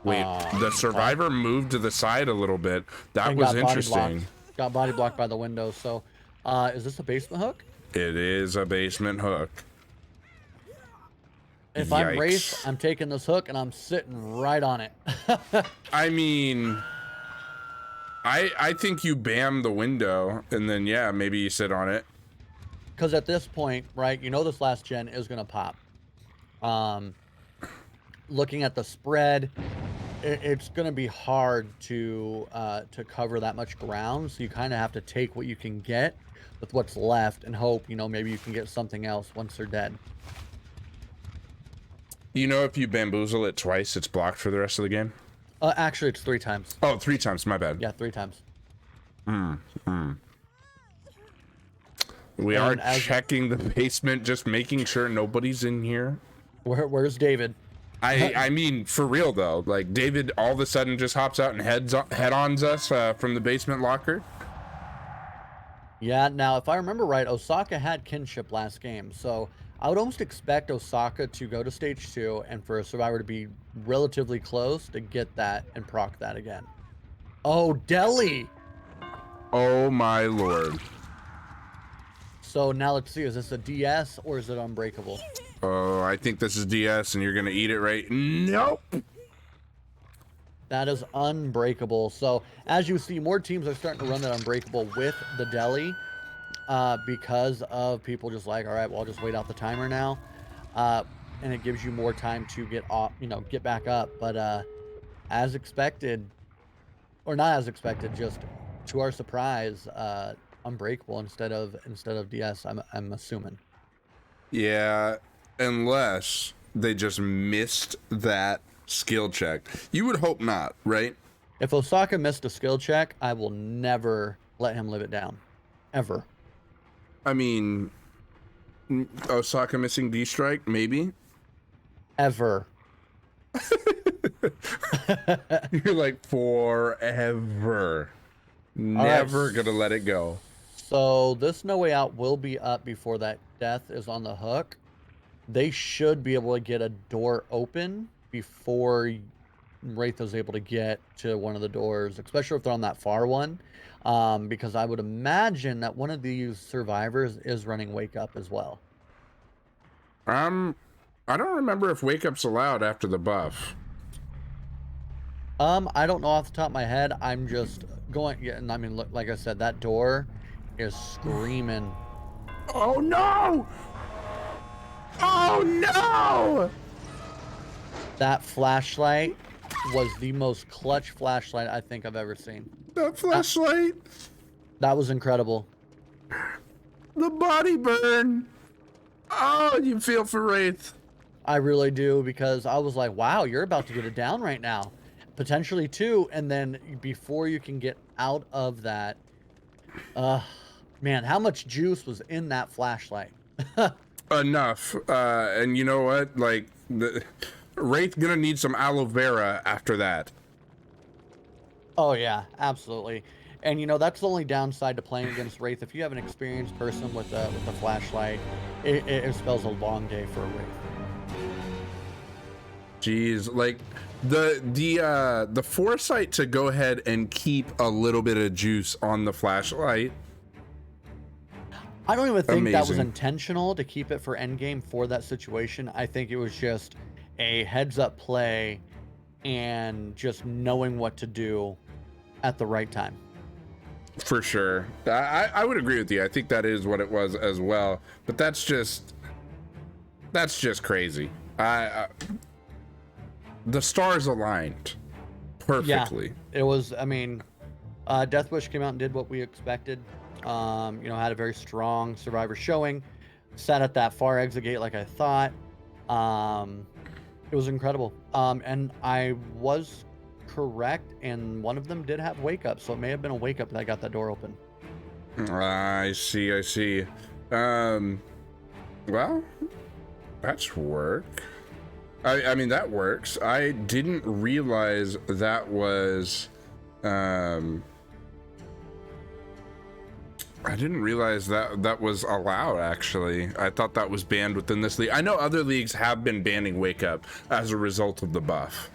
Wait, the Survivor moved to the side a little bit. That was interesting. Got body blocked by the window. So, is this a basement hook? It is a basement hook. If I'm Wraith, I'm taking this hook and I'm sitting right on it. I mean, I think you bam the window and then yeah, maybe you sit on it. Because at this point, right, you know this last gen is gonna pop. Looking at the spread, it's going to be hard to cover that much ground. So you kind of have to take what you can get with what's left and hope, maybe you can get something else once they're dead. You know, if you bamboozle it twice, it's blocked for the rest of the game? Actually, it's 3 times. Oh, 3 times. My bad. Yeah, 3 times. We are checking the basement, just making sure nobody's in here. Where's David? I mean, for real though, like David all of a sudden just hops out and head-ons us from the basement locker. Yeah, now if I remember right, Osaka had kinship last game, so I would almost expect Osaka to go to stage 2 and for a survivor to be relatively close to get that and proc that again. Oh, Delhi! Oh my lord. So now let's see, is this a DS or is it unbreakable? Oh, I think this is DS and you're gonna eat it, right? Nope. That is unbreakable. So as you see, more teams are starting to run that unbreakable with the Delhi because of people just like, all right, well, I'll just wait out the timer now. And it gives you more time to get off, get back up. But as expected, or not as expected, just to our surprise, unbreakable instead of DS, I'm assuming. Yeah, unless they just missed that skill check. You would hope not, right? If Osaka missed a skill check, I will never let him live it down. Ever. I mean, Osaka missing D-strike, maybe? Ever. You're like, forever. Never gonna let it go. So this No Way Out will be up before that death is on the hook. they should be able to get a door open before Wraith was able to get to one of the doors, especially if they're on that far one. Because I would imagine that one of these survivors is running Wake Up as well. I don't remember if Wake Up's allowed after the buff. I don't know off the top of my head. I'm just going. Yeah, and I mean, look, like I said, that door is screaming. Oh no! Oh no! That flashlight was the most clutch flashlight I think I've ever seen. That flashlight! That was incredible. The body burn! Oh, you feel for Wraith. I really do, because I was like, wow, you're about to get it down right now. Potentially two, and then before you can get out of that, man, how much juice was in that flashlight? Enough. And you know what? Like, the Wraith gonna need some aloe vera after that. Oh yeah, absolutely. And you know, that's the only downside to playing against Wraith. If you have an experienced person with a flashlight, it spells a long day for a Wraith. Jeez, like the foresight to go ahead and keep a little bit of juice on the flashlight. I don't even think that was Amazing. intentional to keep it for endgame for that situation. I think it was just a heads up play and just knowing what to do at the right time. For sure. I would agree with you. I think that is what it was as well. But that's just crazy. The stars aligned perfectly. Yeah, it was, I mean, Deathwish came out and did what we expected. You know, had a very strong survivor showing, sat at that far exit gate like I thought. It was incredible. And I was correct, and one of them did have Wake Up, so it may have been a Wake Up that got that door open. I see. Well, that's work. I mean, that works. I didn't realize that was I didn't realize that was allowed, actually. I thought that was banned within this league. I know other leagues have been banning Wake Up as a result of the buff.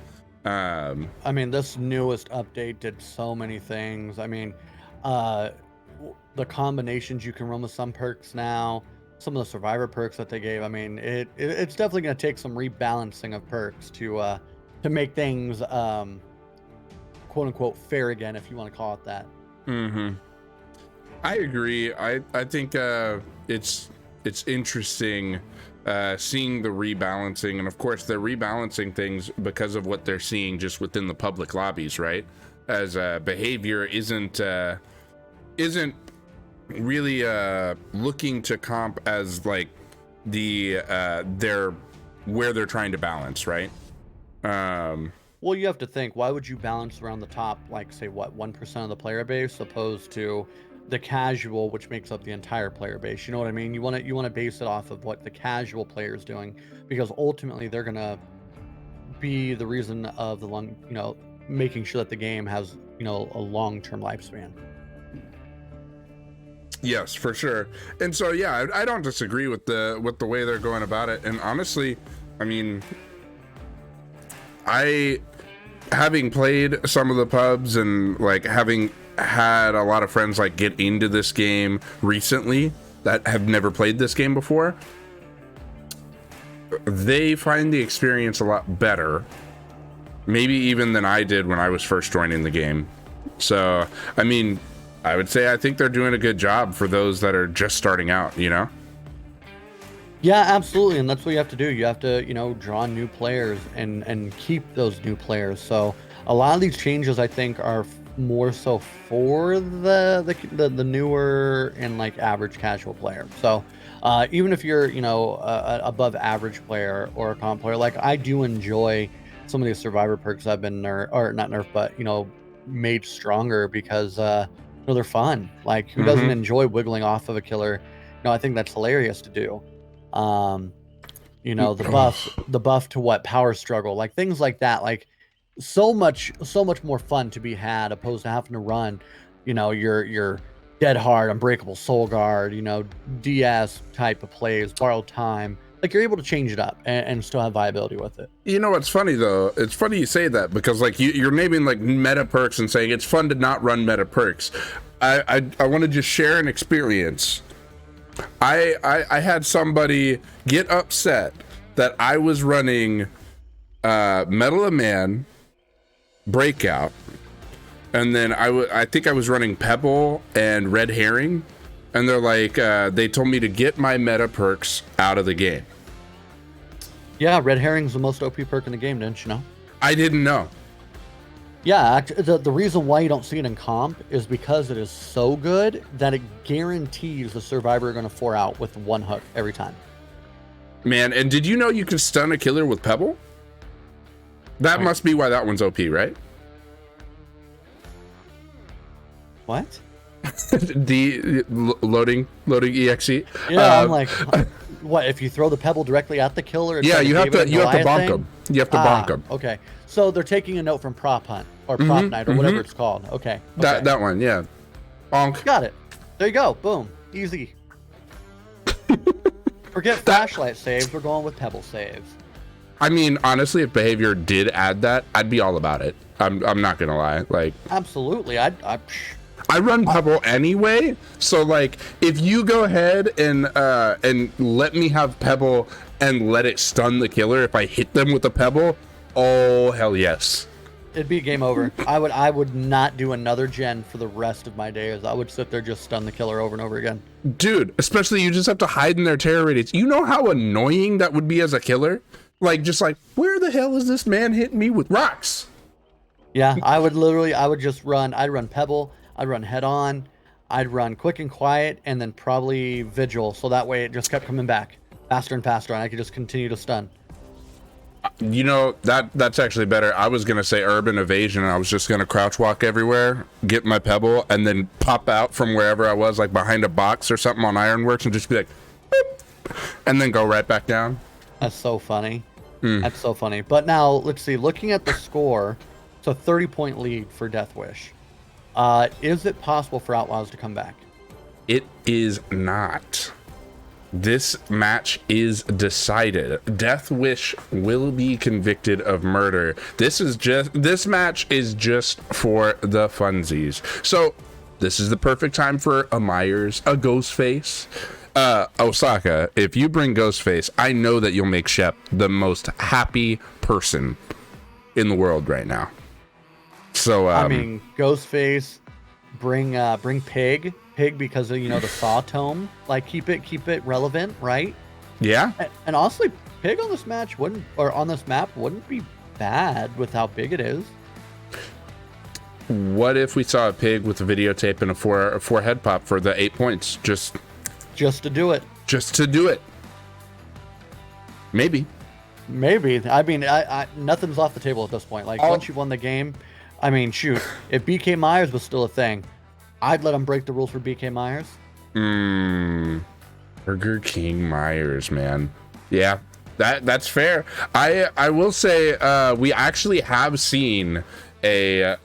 I mean, this newest update did so many things. I mean, the combinations you can run with some perks now, some of the survivor perks that they gave. I mean, it's definitely going to take some rebalancing of perks to make things quote unquote fair again, if you want to call it that. Mm-hmm. I agree. I think it's interesting seeing the rebalancing, and of course they're rebalancing things because of what they're seeing just within the public lobbies, right? As behavior isn't really looking to comp as like the where they're trying to balance, right? Well, you have to think, why would you balance around the top, like say what, 1% of the player base, opposed to the casual, which makes up the entire player base? You know what I mean? You want to base it off of what the casual player is doing, because ultimately they're gonna be the reason of the long, you know, making sure that the game has, you know, a long-term lifespan. Yes, for sure. And so yeah, I don't disagree with the way they're going about it. And honestly, I mean, having played some of the pubs and like having had a lot of friends like get into this game recently that have never played this game before, they find the experience a lot better, maybe even than I did when I was first joining the game. So I mean, I would say I think they're doing a good job for those that are just starting out, you know? Yeah, absolutely. And that's what you have to do. You have to, you know, draw new players and keep those new players. So a lot of these changes, I think, are more so for the newer and like average casual player. So even if you're, you know, above average player or a comp player, like I do enjoy some of these survivor perks I've been or not nerfed, but, you know, made stronger because you know, they're fun. Like, who doesn't enjoy wiggling off of a killer? You know, I think that's hilarious to do. You know, the buff to what, power struggle, like things like that, like so much more fun to be had opposed to having to run, you know, your dead hard, unbreakable soul guard, you know, DS type of plays, borrowed time, Like, you're able to change it up and still have viability with it. You know what's funny though? It's funny you say that, because like you're naming like meta perks and saying it's fun to not run meta perks. I want to just share an experience. I had somebody get upset that I was running Metal of Man, Breakout, and then I think I was running Pebble and Red Herring, and they're like they told me to get my meta perks out of the game. Yeah, Red Herring's the most OP perk in the game, didn't you know? I didn't know. Yeah, the reason why you don't see it in comp is because it is so good that it guarantees the survivor are going to 4 out with 1 hook every time. Man, and did you know you can stun a killer with Pebble? That must be why that one's OP, right? What? Loading exe. Yeah, I'm like, what? If you throw the pebble directly at the killer? Yeah, you have to bonk them. You have to bonk them. Okay, so they're taking a note from Prop Hunt or Prop Night or whatever it's called. Okay. That one, yeah. Bonk. Got it. There you go. Boom. Easy. Forget flashlight saves. We're going with pebble saves. I mean, honestly, if behavior did add that, I'd be all about it. I'm not gonna lie. Like, absolutely. I run Pebble anyway, so like if you go ahead and let me have Pebble and let it stun the killer if I hit them with a Pebble, oh hell yes. It'd be game over. I would not do another gen for the rest of my days. I would sit there just stun the killer over and over again. Dude, especially you just have to hide in their terror radius. You know how annoying that would be as a killer? Like, just like, where the hell is this man hitting me with rocks? Yeah, I'd run Pebble, I'd run Head On, I'd run Quick and Quiet, and then probably Vigil. So that way it just kept coming back faster and faster, and I could just continue to stun. You know, that's actually better. I was gonna say Urban Evasion. I was just gonna crouch walk everywhere, get my Pebble, and then pop out from wherever I was, like behind a box or something on Ironworks, and just be like, boop, and then go right back down. That's so funny. That's so funny. But now let's see. Looking at the score, it's a 30-point lead for Deathwish. Is it possible for Outlaws to come back? It is not. This match is decided. Deathwish will be convicted of murder. This match is just for the funsies. So this is the perfect time for a Myers, a Ghostface. Osaka, if you bring Ghostface, I know that you'll make Shep the most happy person in the world right now. So I mean, Ghostface, bring Pig because of, the Saw Tome. Like, keep it relevant, right? Yeah. And honestly, Pig on this map wouldn't be bad with how big it is. What if we saw a Pig with a videotape and a four head pop for the 8 points? Just to do it. Just to do it. Maybe. I mean, I nothing's off the table at this point. Like, once you've won the game, I mean, shoot, if BK Myers was still a thing, I'd let him break the rules for BK Myers. Burger King Myers, man. Yeah, that's fair. I will say we actually have seen a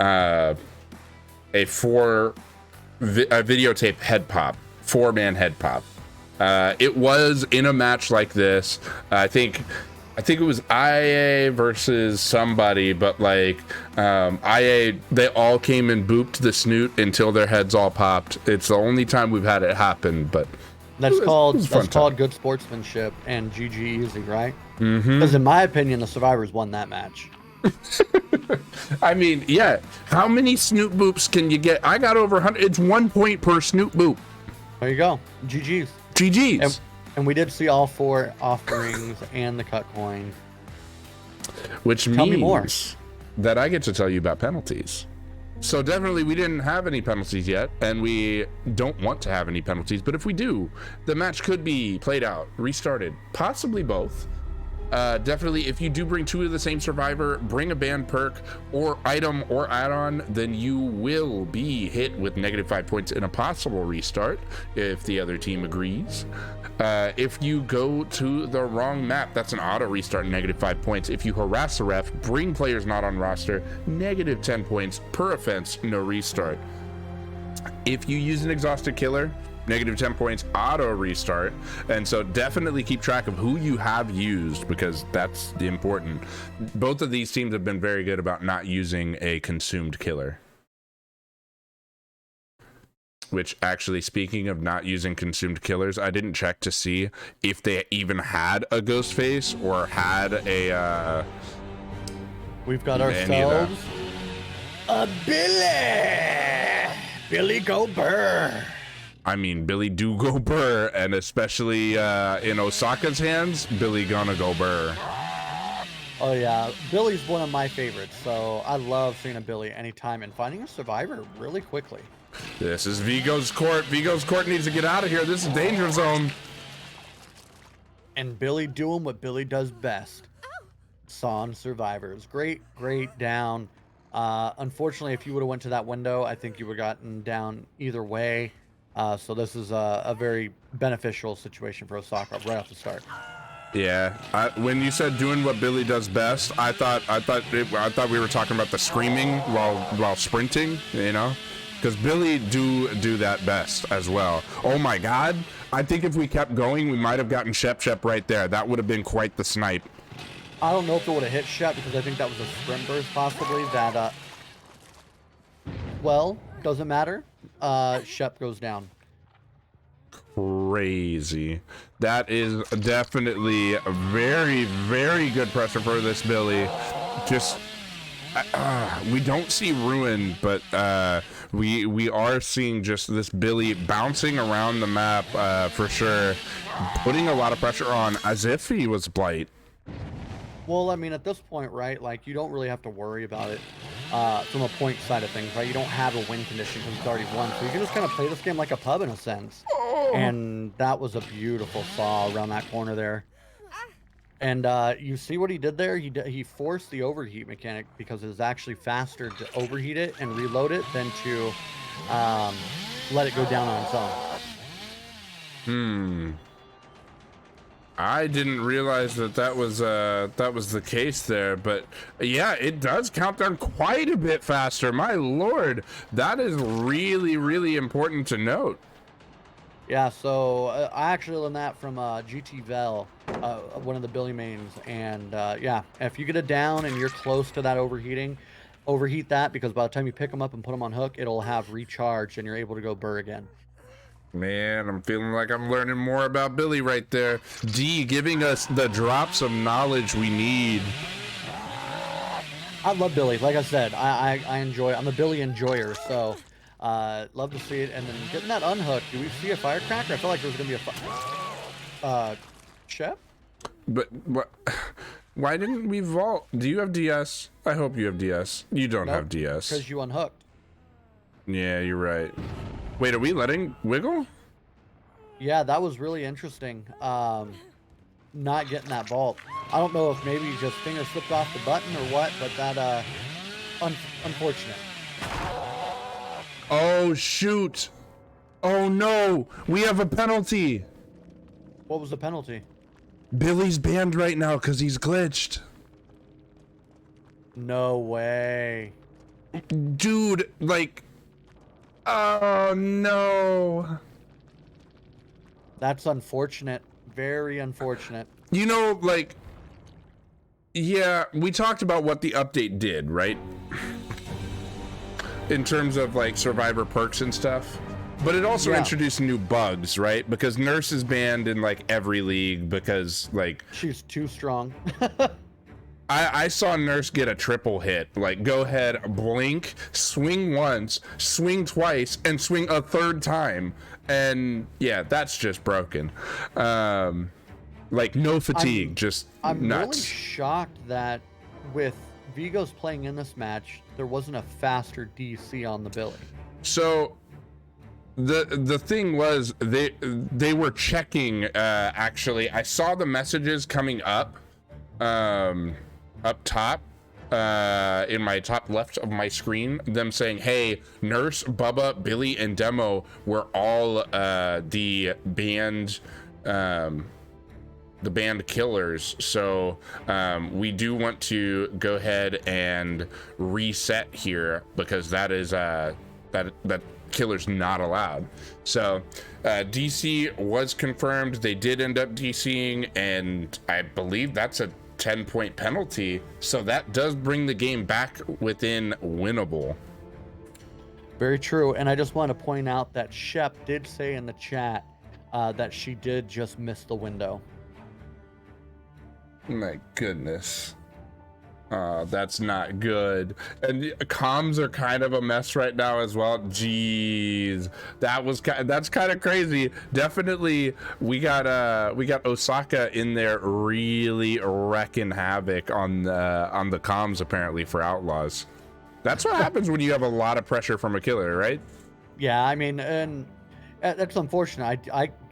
videotape head pop, 4-man head pop. It was in a match like this. I think it was IA versus somebody, but like IA, they all came and booped the snoot until their heads all popped. It's the only time we've had it happen, but that's called good sportsmanship and GG easy, right? Because in my opinion, the survivors won that match. I mean, yeah. How many snoot boops can you get? I got over 100. It's 1 point per snoot boop. There you go. GG's. And we did see all 4 offerings and the cut coin. Which means that I get to tell you about penalties. So definitely we didn't have any penalties yet, and we don't want to have any penalties. But if we do, the match could be played out, restarted, possibly both. Definitely, if you do bring 2 of the same survivor, bring a banned perk or item or add-on, then you will be hit with -5 points in a possible restart if the other team agrees. If you go to the wrong map, that's an auto restart, -5 points. If you harass a ref, bring players not on roster, -10 points per offense, no restart. If you use an exhausted killer, negative 10 points, auto restart. And so definitely keep track of who you have used, because that's important. Both of these teams have been very good about not using a consumed killer. Which, actually, speaking of not using consumed killers, I didn't check to see if they even had a ghost face or had a we've got ourselves a Billy go Burr. I mean, Billy do go Burr, and especially in Osaka's hands, Billy gonna go Burr. Oh yeah, Billy's one of my favorites, so I love seeing a Billy anytime and finding a survivor really quickly. This is Vigo's court. Vigo's court needs to get out of here. This is danger zone. And Billy doing what Billy does best. Son survivors. Great down. Unfortunately, if you would have went to that window, I think you would have gotten down either way. So this is a very beneficial situation for Osaka right off the start. Yeah, when you said doing what Billy does best, I thought we were talking about the screaming while sprinting, you know, because Billy do that best as well. Oh my God, I think if we kept going, we might have gotten Shep right there. That would have been quite the snipe. I don't know if it would have hit Shep, because I think that was a sprint burst possibly. That well, doesn't matter. Shep goes down. Crazy. That is definitely a very, very good pressure for this Billy. Just we don't see Ruin, but we are seeing just this Billy bouncing around the map for sure, putting a lot of pressure on as if he was Blight. Well, I mean, at this point, right, like, you don't really have to worry about it from a point side of things, right? You don't have a win condition because it's already won. So you can just kind of play this game like a pub in a sense. And that was a beautiful saw around that corner there. And you see what he did there? He forced the overheat mechanic because it is actually faster to overheat it and reload it than to let it go down on its own. I didn't realize that was the case there, but yeah, it does count down quite a bit faster. My lord, that is really, really important to note. Yeah, so I actually learned that from GT Vel, one of the Billy mains, and yeah, if you get it down and you're close to that overheating, overheat that, because by the time you pick them up and put them on hook, it'll have recharged and you're able to go burr again. Man, I'm feeling like I'm learning more about Billy right there. D giving us the drops of knowledge we need. I love Billy. Like I said, I enjoy. I'm a Billy enjoyer, so love to see it. And then getting that unhooked. Do we see a firecracker? I felt like there was gonna be a Shep. But what? Why didn't we vault? Do you have DS? I hope you have DS. You don't have DS. Because you unhooked. Yeah, you're right. Wait, are we letting Wiggle? Yeah, that was really interesting. Not getting that vault. I don't know if maybe just finger slipped off the button or what, but that unfortunate. Oh shoot! Oh no! We have a penalty. What was the penalty? Billy's banned right now because he's glitched. No way. Dude, like... Oh, no. That's unfortunate. Very unfortunate. You know, like... Yeah, we talked about what the update did, right? In terms of, like, survivor perks and stuff. But it also introduced new bugs, right? Because Nurse is banned in, like, every league because, like... She's too strong. I saw Nurse get a triple hit. Like, go ahead, blink, swing once, swing twice, and swing a third time. And, yeah, that's just broken. Like, no fatigue, just I'm nuts. I'm really shocked that with Vigos playing in this match, there wasn't a faster DC on the Billy. So... The thing was, they were checking, actually. I saw the messages coming up top, in my top left of my screen, them saying, hey, Nurse, Bubba, Billy, and Demo were all the banned killers. So we do want to go ahead and reset here, because that is killer's not allowed. So DC was confirmed. They did end up DCing, and I believe that's a 10-point penalty. So that does bring the game back within winnable. Very true. And I just want to point out that Shep did say in the chat that she did just miss the window. My goodness. That's not good. And the comms are kind of a mess right now as well. Jeez, that's kind of crazy. Definitely, we got Osaka in there really wrecking havoc on the comms apparently for Outlaws. That's what happens when you have a lot of pressure from a killer, right? Yeah, I mean, and that's unfortunate.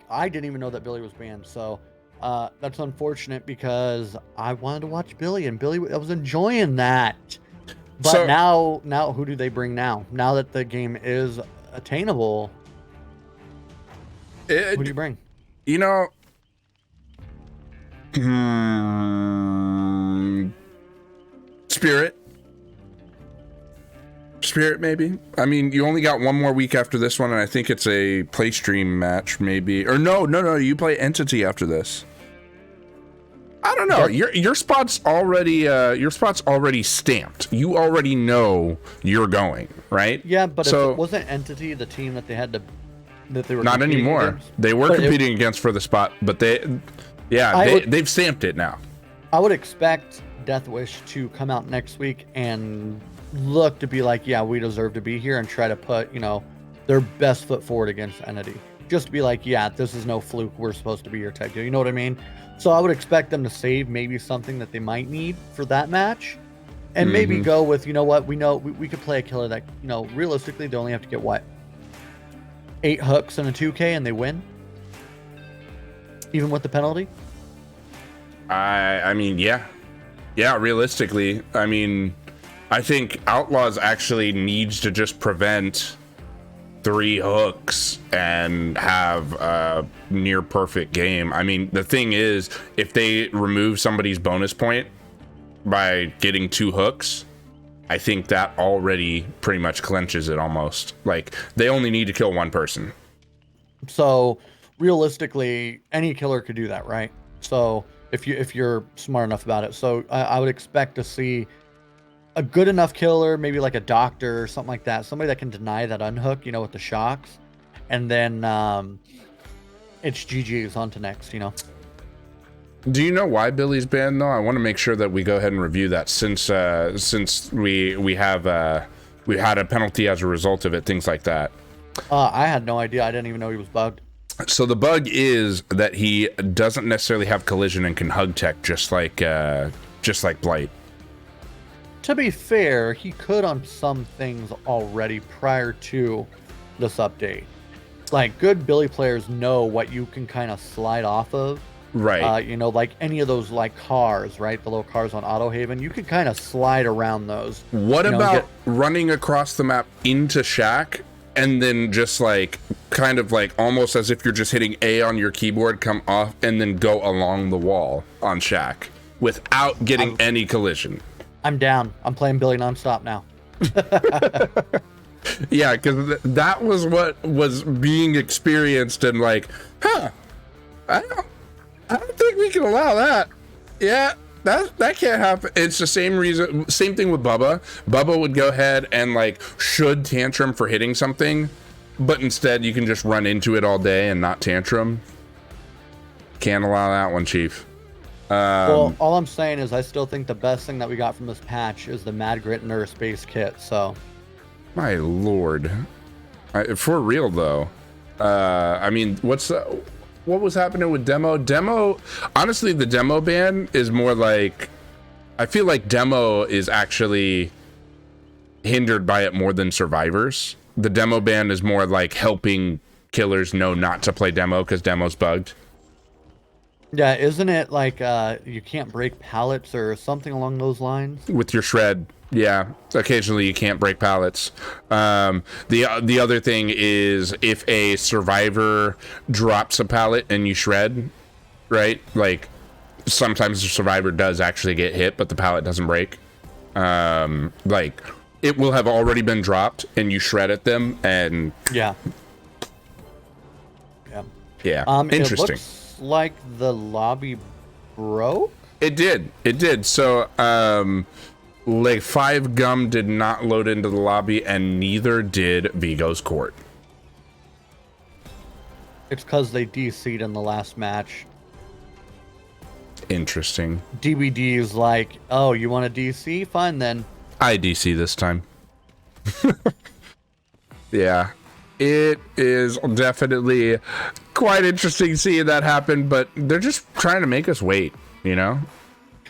I didn't even know that Billy was banned, so that's unfortunate because I wanted to watch Billy, and Billy, I was enjoying that. But so, now who do they bring now? Now that the game is attainable, who do you bring? You know, Spirit maybe. I mean, you only got one more week after this one, and I think it's a play stream match maybe. Or no, you play Entity after this. I don't know. Your spot's already stamped. You already know you're going, right? Yeah, but so, if it wasn't Entity the team that they were not anymore. Against? They were competing against for the spot, but they've stamped it now. I would expect Deathwish to come out next week and look to be like, yeah, we deserve to be here, and try to put, their best foot forward against Entity. Just to be like, yeah, this is no fluke. We're supposed to be here type deal. You know what I mean? So I would expect them to save maybe something that they might need for that match, and maybe go with, we could play a killer that, realistically they only have to get 8 hooks and a 2K and they win, even with the penalty. I mean, yeah, realistically, I mean, I think Outlaws actually needs to just prevent 3 hooks and have a near perfect game. I mean, the thing is, if they remove somebody's bonus point by getting 2 hooks, I think that already pretty much clenches it almost. Like, they only need to kill 1 person. So realistically, any killer could do that, right? So if you're smart enough about it. So I would expect to see a good enough killer, maybe like a doctor or something like that, somebody that can deny that unhook, with the shocks, and then it's GG's on to next. Do you know why Billy's banned though? I want to make sure that we go ahead and review that since we had a penalty as a result of it, things like that. I had no idea. I didn't even know he was bugged. So the bug is that he doesn't necessarily have collision and can hug tech just like Blight. To be fair, he could on some things already prior to this update. Like, good Billy players know what you can kind of slide off of. Right. Like any of those like cars, right? The little cars on Auto Haven, you can kind of slide around those. What about running across the map into Shack and then just like kind of like almost as if you're just hitting A on your keyboard, come off and then go along the wall on Shack without getting any collision? I'm down. I'm playing Billy nonstop now. Yeah, because that was what was being experienced, and like, I don't think we can allow that. Yeah, that can't happen. It's the same reason, same thing with Bubba. Bubba would go ahead and like should tantrum for hitting something, but instead you can just run into it all day and not tantrum. Can't allow that one, Chief. Well, all I'm saying is I still think the best thing that we got from this patch is the Mad Grit Nurse base kit. So, my lord, for real though. I mean, what was happening with demo? Honestly, the demo ban is more like, I feel like demo is actually hindered by it more than survivors. The demo ban is more like helping killers know not to play demo because demo's bugged. Yeah, isn't it like you can't break pallets or something along those lines? With your shred, yeah. Occasionally you can't break pallets. The other thing is if a survivor drops a pallet and you shred, right? Like sometimes the survivor does actually get hit, but the pallet doesn't break. Like it will have already been dropped, and you shred at them, and Yeah. yeah, It interesting. looks like the lobby broke. It did. So, like 5 Gum did not load into the lobby, and neither did Vigo's Court. It's because they DC'd in the last match. Interesting. DBD is like, oh, you want a DC? Fine then. I DC this time. Yeah, it is definitely quite interesting seeing that happen, but they're just trying to make us wait, you know?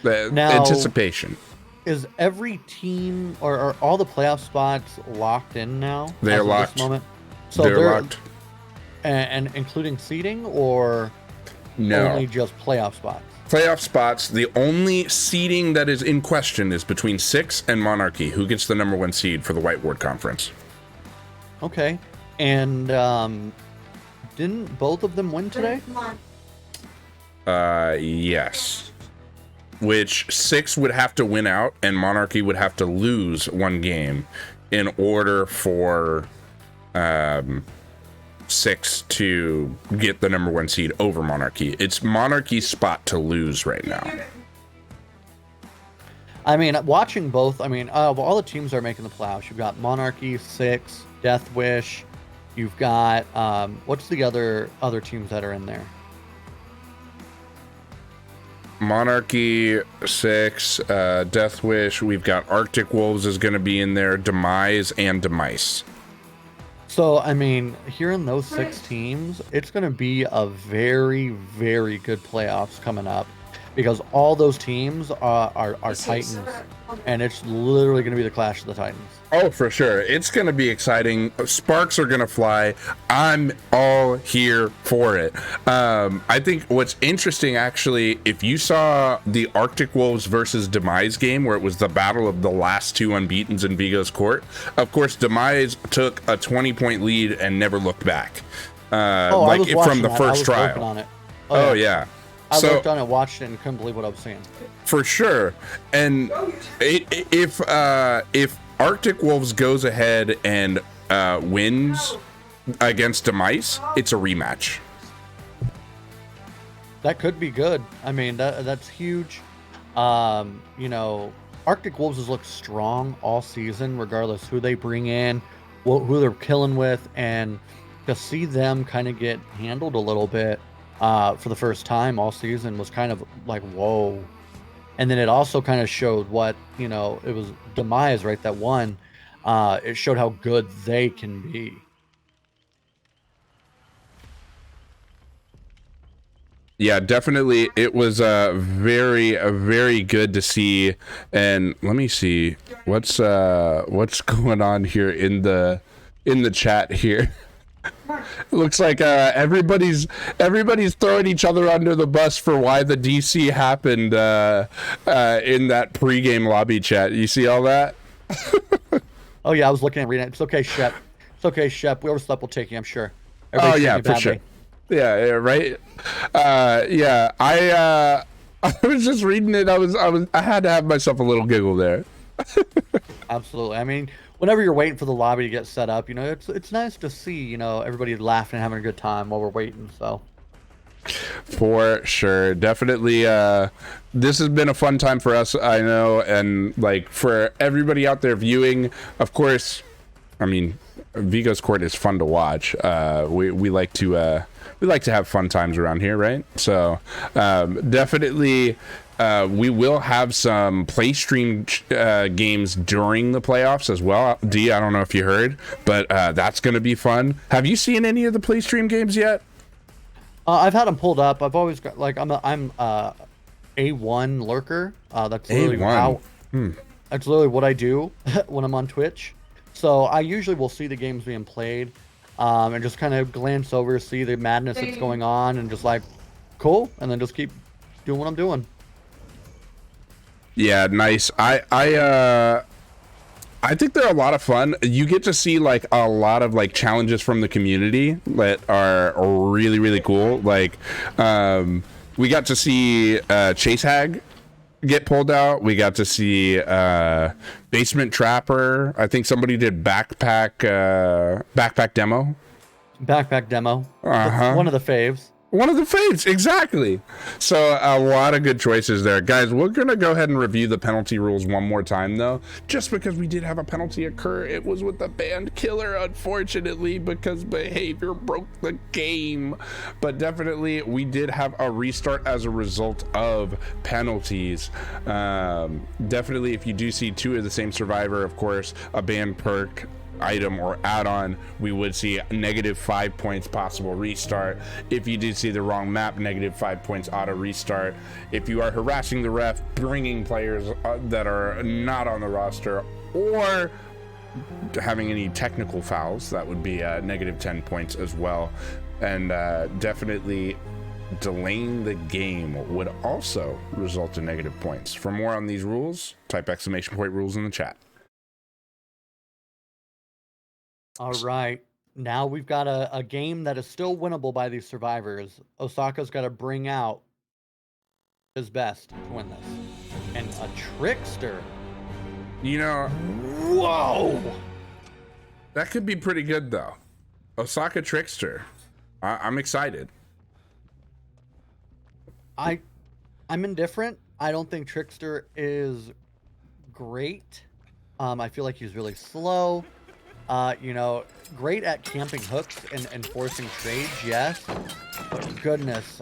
The Now, anticipation. Is every team or are all the playoff spots locked in now? They're as of locked. This moment? So they're locked. And including seeding or No. only just playoff spots? Playoff spots, the only seeding that is in question is between 6 and Monarchy, who gets the number 1 seed for the White Ward Conference. Okay. And didn't both of them win today? Yes. Which 6 would have to win out, and Monarchy would have to lose 1 game in order for 6 to get the number 1 seed over Monarchy. It's Monarchy's spot to lose right now. I mean, watching both, I mean, all the teams are making the playoffs. You've got Monarchy, 6, Deathwish. You've got, what's the other teams that are in there? Monarchy, 6, Deathwish. We've got Arctic Wolves is going to be in there, Demise, and Demise. So, I mean, here in those 6 teams, it's going to be a very, very good playoffs coming up because all those teams are Titans, and it's literally going to be the clash of the Titans. Oh, for sure. It's going to be exciting. Sparks are going to fly. I'm all here for it. I think what's interesting, actually, if you saw the Arctic Wolves versus Demise game, where it was the battle of the last 2 unbeatens in Vigo's Court, of course, Demise took a 20-point lead and never looked back. I was from the that. first I was trial. on it. Oh, yeah. I looked on it, watched it, and couldn't believe what I was seeing. For sure. And if Arctic Wolves goes ahead and wins against Demise, it's a rematch. That could be good. I mean, that's huge. You know, Arctic Wolves has looked strong all season, regardless who they bring in, who they're killing with, and to see them kind of get handled a little bit for the first time all season was kind of like, whoa. And then it also kind of showed what, you know, it was Demise, right, that won. It showed how good they can be. Yeah, definitely. It was very good to see. And let me see what's going on here in the chat here. Looks like everybody's throwing each other under the bus for why the DC happened in that pregame lobby chat. You see all that? Oh yeah, I was looking at reading it. It's okay, Shep. It's okay, Shep. We overslept. We'll take you, I'm sure. Oh yeah, for sure. Yeah, right. Yeah, I was just reading it. I had to have myself a little giggle there. Absolutely. I mean, whenever you're waiting for the lobby to get set up, you know, it's nice to see, you know, everybody laughing and having a good time while we're waiting. So for sure, definitely this has been a fun time for us, I know, and like for everybody out there viewing, of course. I mean, Vigo's Court is fun to watch. We like to have fun times around here, right? So definitely we will have some play stream games during the playoffs as well. D, I don't know if you heard, but that's going to be fun. Have you seen any of the play stream games yet? I've had them pulled up. I've always got, like, I'm A1 lurker. That's literally that's literally what I do when I'm on Twitch. So I usually will see the games being played and just kind of glance over, see the madness that's going on, and just like, cool, and then just keep doing what I'm doing. Yeah, nice. I think they're a lot of fun. You get to see like a lot of like challenges from the community that are really cool. Like we got to see Chase Hag get pulled out. We got to see Basement Trapper. I think somebody did backpack demo. Backpack demo. Uh-huh. One of the faves. One of the faves, exactly. So a lot of good choices there. Guys, we're going to go ahead and review the penalty rules one more time, though, just because we did have a penalty occur. It was with the banned killer, unfortunately, because behavior broke the game. But definitely, we did have a restart as a result of penalties. Definitely, if you do see two of the same survivor, of course, a banned perk, item or add-on, we would see -5 points possible restart. If you did see the wrong map, -5 points auto restart. If you are harassing the ref, bringing players that are not on the roster, or having any technical fouls, that would be -10 points as well. And definitely delaying the game would also result in negative points. For more on these rules, type !rules in the chat. All right. Now we've got a game that is still winnable by these survivors. Osaka's got to bring out his best to win this. And a trickster. You know, whoa! That could be pretty good, though. Osaka trickster. I'm excited. I'm indifferent. I don't think trickster is great. I feel like he's really slow. You know, great at camping hooks and forcing trades, yes. But goodness,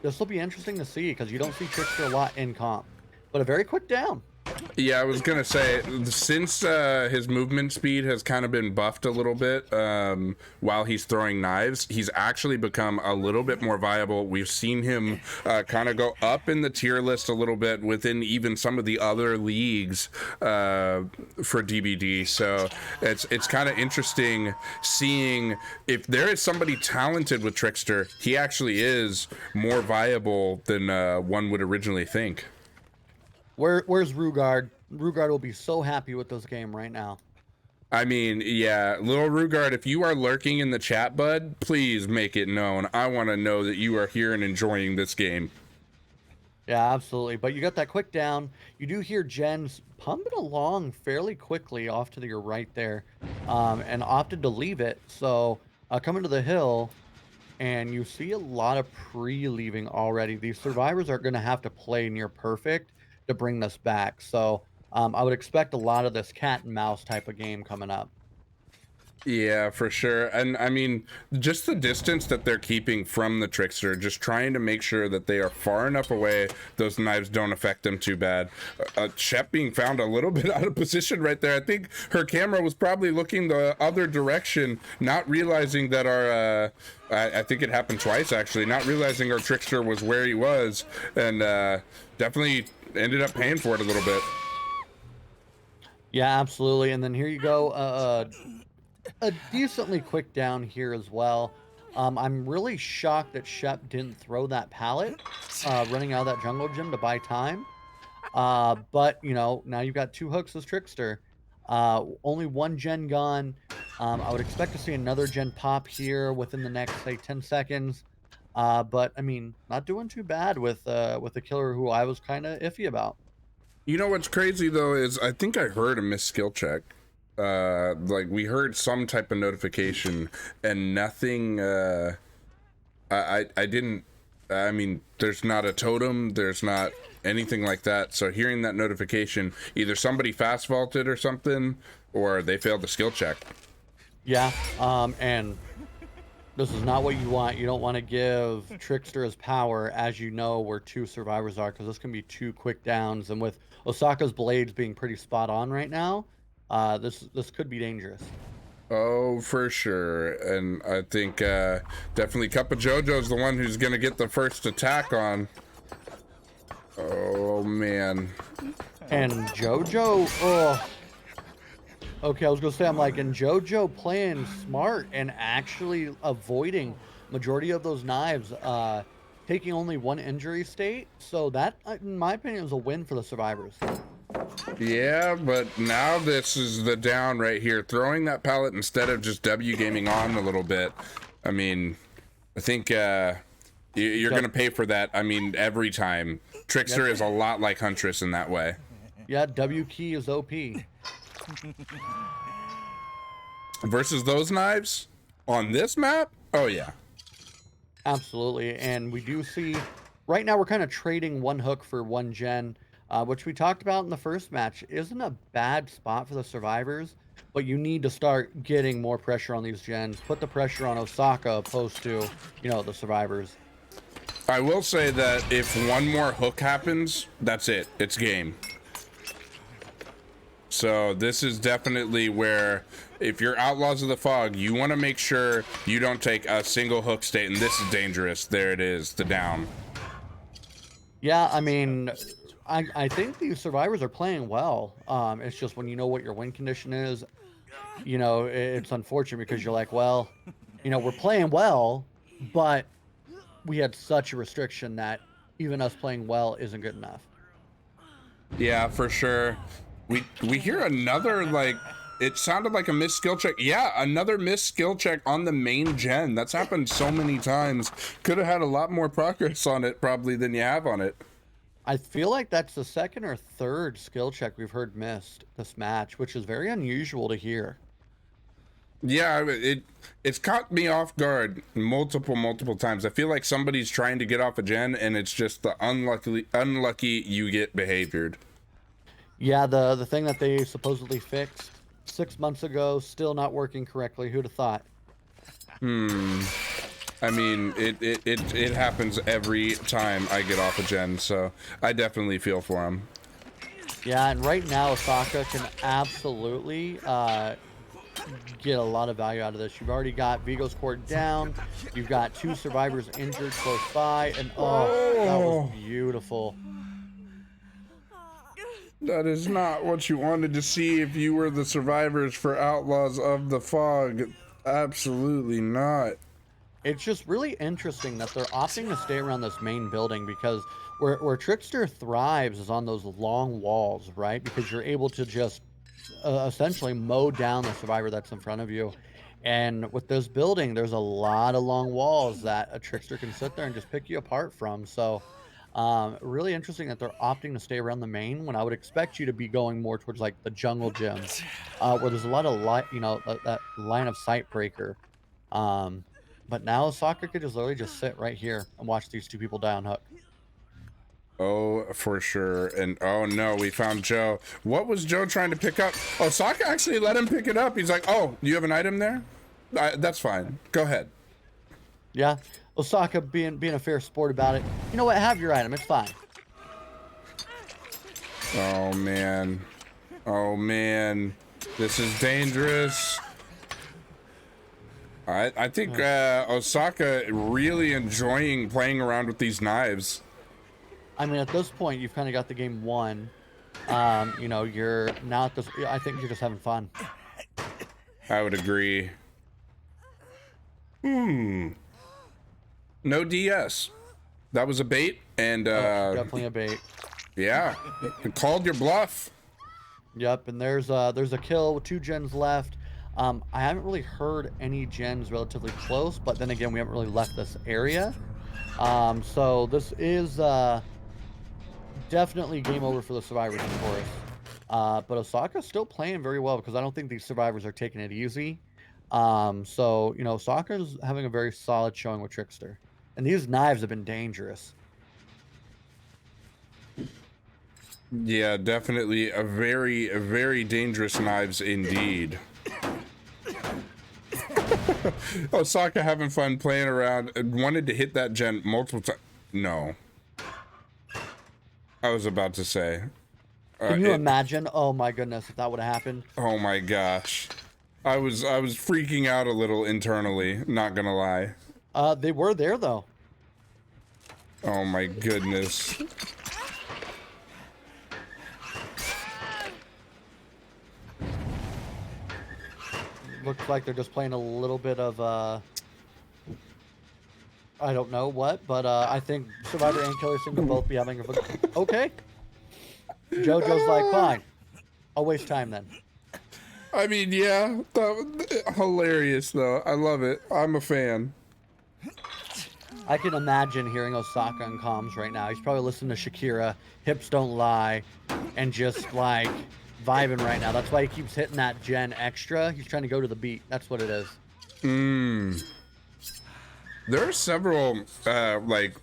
this will be interesting to see because you don't see Trickster a lot in comp. But a very quick down. Yeah, I was gonna say, since his movement speed has kind of been buffed a little bit while he's throwing knives, he's actually become a little bit more viable. We've seen him kind of go up in the tier list a little bit within even some of the other leagues for DBD. So it's kind of interesting seeing if there is somebody talented with Trickster, he actually is more viable than one would originally think. Where's Rugard? Rugard will be so happy with this game right now. I mean, yeah, little Rugard, if you are lurking in the chat, bud, please make it known. I want to know that you are here and enjoying this game. Yeah, absolutely. But you got that quick down. You do hear Jens pumping along fairly quickly off to your right there, and opted to leave it. So coming to the hill, and you see a lot of pre-leaving already. These survivors are going to have to play near perfect to bring this back. So I would expect a lot of this cat and mouse type of game coming up. Yeah, for sure. And I mean, just the distance that they're keeping from the trickster, just trying to make sure that they are far enough away, those knives don't affect them too bad. Shep being found a little bit out of position right there. I think her camera was probably looking the other direction, not realizing that our I think it happened twice actually, not realizing our trickster was where he was, and definitely ended up paying for it a little bit. Yeah, absolutely. And then here you go, a decently quick down here as well. I'm really shocked that Shep didn't throw that pallet running out of that jungle gym to buy time. But you know, now you've got two hooks as Trickster. Only one gen gone. I would expect to see another gen pop here within the next, say, 10 seconds. But I mean, not doing too bad with a killer who I was kind of iffy about. You know what's crazy though is I think I heard a missed skill check. Like we heard some type of notification and nothing. I didn't. I mean, there's not a totem. There's not anything like that. So hearing that notification, either somebody fast vaulted or something, or they failed the skill check. Yeah. And this is not what you want. You don't want to give Trickster his power, as you know where two survivors are, because this can be two quick downs. And with Osaka's blades being pretty spot on right now, this could be dangerous. Oh, for sure. And I think definitely Cup of Jojo's the one who's going to get the first attack on. Oh, man. And Jojo, oh. Okay, I was going to say, I'm like, and Jojo playing smart and actually avoiding majority of those knives, taking only one injury state. So that, in my opinion, was a win for the survivors. Yeah, but now this is the down right here. Throwing that pallet instead of just W gaming on a little bit. I mean, I think You're gonna pay for that. I mean, every time. Trickster Yep. is a lot like Huntress in that way. Yeah, W key is OP. Versus those knives on this map? Oh yeah. Absolutely, and we do see right now we're kind of trading one hook for one gen, which we talked about in the first match. Isn't a bad spot for the survivors, but you need to start getting more pressure on these gens. Put the pressure on Osaka opposed to, the survivors. I will say that if one more hook happens, that's it. It's game. So this is definitely where, if you're Outlaws of the Fog, you want to make sure you don't take a single hook state, and this is dangerous. There it is, the down. Yeah, I mean, I think these survivors are playing well. It's just when you know what your win condition is, it's unfortunate because you're like, well, we're playing well, but we had such a restriction that even us playing well isn't good enough. Yeah, for sure. We hear another, like, it sounded like a missed skill check. Yeah, another missed skill check on the main gen. That's happened so many times. Could have had a lot more progress on it probably than you have on it. I feel like that's the second or third skill check we've heard missed this match, which is very unusual to hear. Yeah, it's caught me off guard multiple times. I feel like somebody's trying to get off a gen and it's just the unlucky you get behaviored. Yeah, the thing that they supposedly fixed 6 months ago, still not working correctly. Who'd have thought? I mean, it happens every time I get off a gen, so I definitely feel for him. Yeah, and right now Osaka can absolutely get a lot of value out of this. You've already got Vigo's court down. You've got 2 survivors injured close by, and that was beautiful. That is not what you wanted to see if you were the survivors for Outlaws of the Fog. Absolutely not. It's just really interesting that they're opting to stay around this main building because where Trickster thrives is on those long walls, right? Because you're able to just essentially mow down the survivor that's in front of you. And with this building, there's a lot of long walls that a Trickster can sit there and just pick you apart from. So really interesting that they're opting to stay around the main when I would expect you to be going more towards like the jungle gyms, where there's a lot of that line of sight breaker. But now Osaka could just literally just sit right here and watch these 2 people die on hook. Oh, for sure. And oh no, we found Joe. What was Joe trying to pick up? Osaka actually let him pick it up. He's like, oh, you have an item there? That's fine. Go ahead. Yeah. Osaka being a fair sport about it. You know what? Have your item. It's fine. Oh man. Oh man. This is dangerous. I think Osaka really enjoying playing around with these knives. I mean, at this point, you've kind of got the game won. You're now at this. I think you're just having fun. I would agree. No DS. That was a bait, and Definitely a bait. yeah, it called your bluff. Yep, and there's a kill with 2 gens left. I haven't really heard any gens relatively close, but then again, we haven't really left this area. So this is definitely game over for the survivors, of course. But Osaka's still playing very well because I don't think these survivors are taking it easy. So Osaka's having a very solid showing with Trickster, and these knives have been dangerous. Yeah, definitely a very dangerous knives indeed. Osaka having fun playing around and wanted to hit that gen multiple times. No. I was about to say. Can you imagine? Oh my goodness, if that would have happened. Oh my gosh. I was freaking out a little internally, not gonna lie. They were there though. Oh my goodness. Looks like they're just playing a little bit of I don't know what, but I think Survivor and Killer seem to both be having a okay. JoJo's like, fine, I'll waste time then. I mean, yeah, hilarious though. I love it. I'm a fan. I can imagine hearing Osaka in comms right now. He's probably listening to Shakira, Hips Don't Lie, and just like vibing right now. That's why he keeps hitting that gen extra. He's trying to go to the beat. That's what it is. There are several like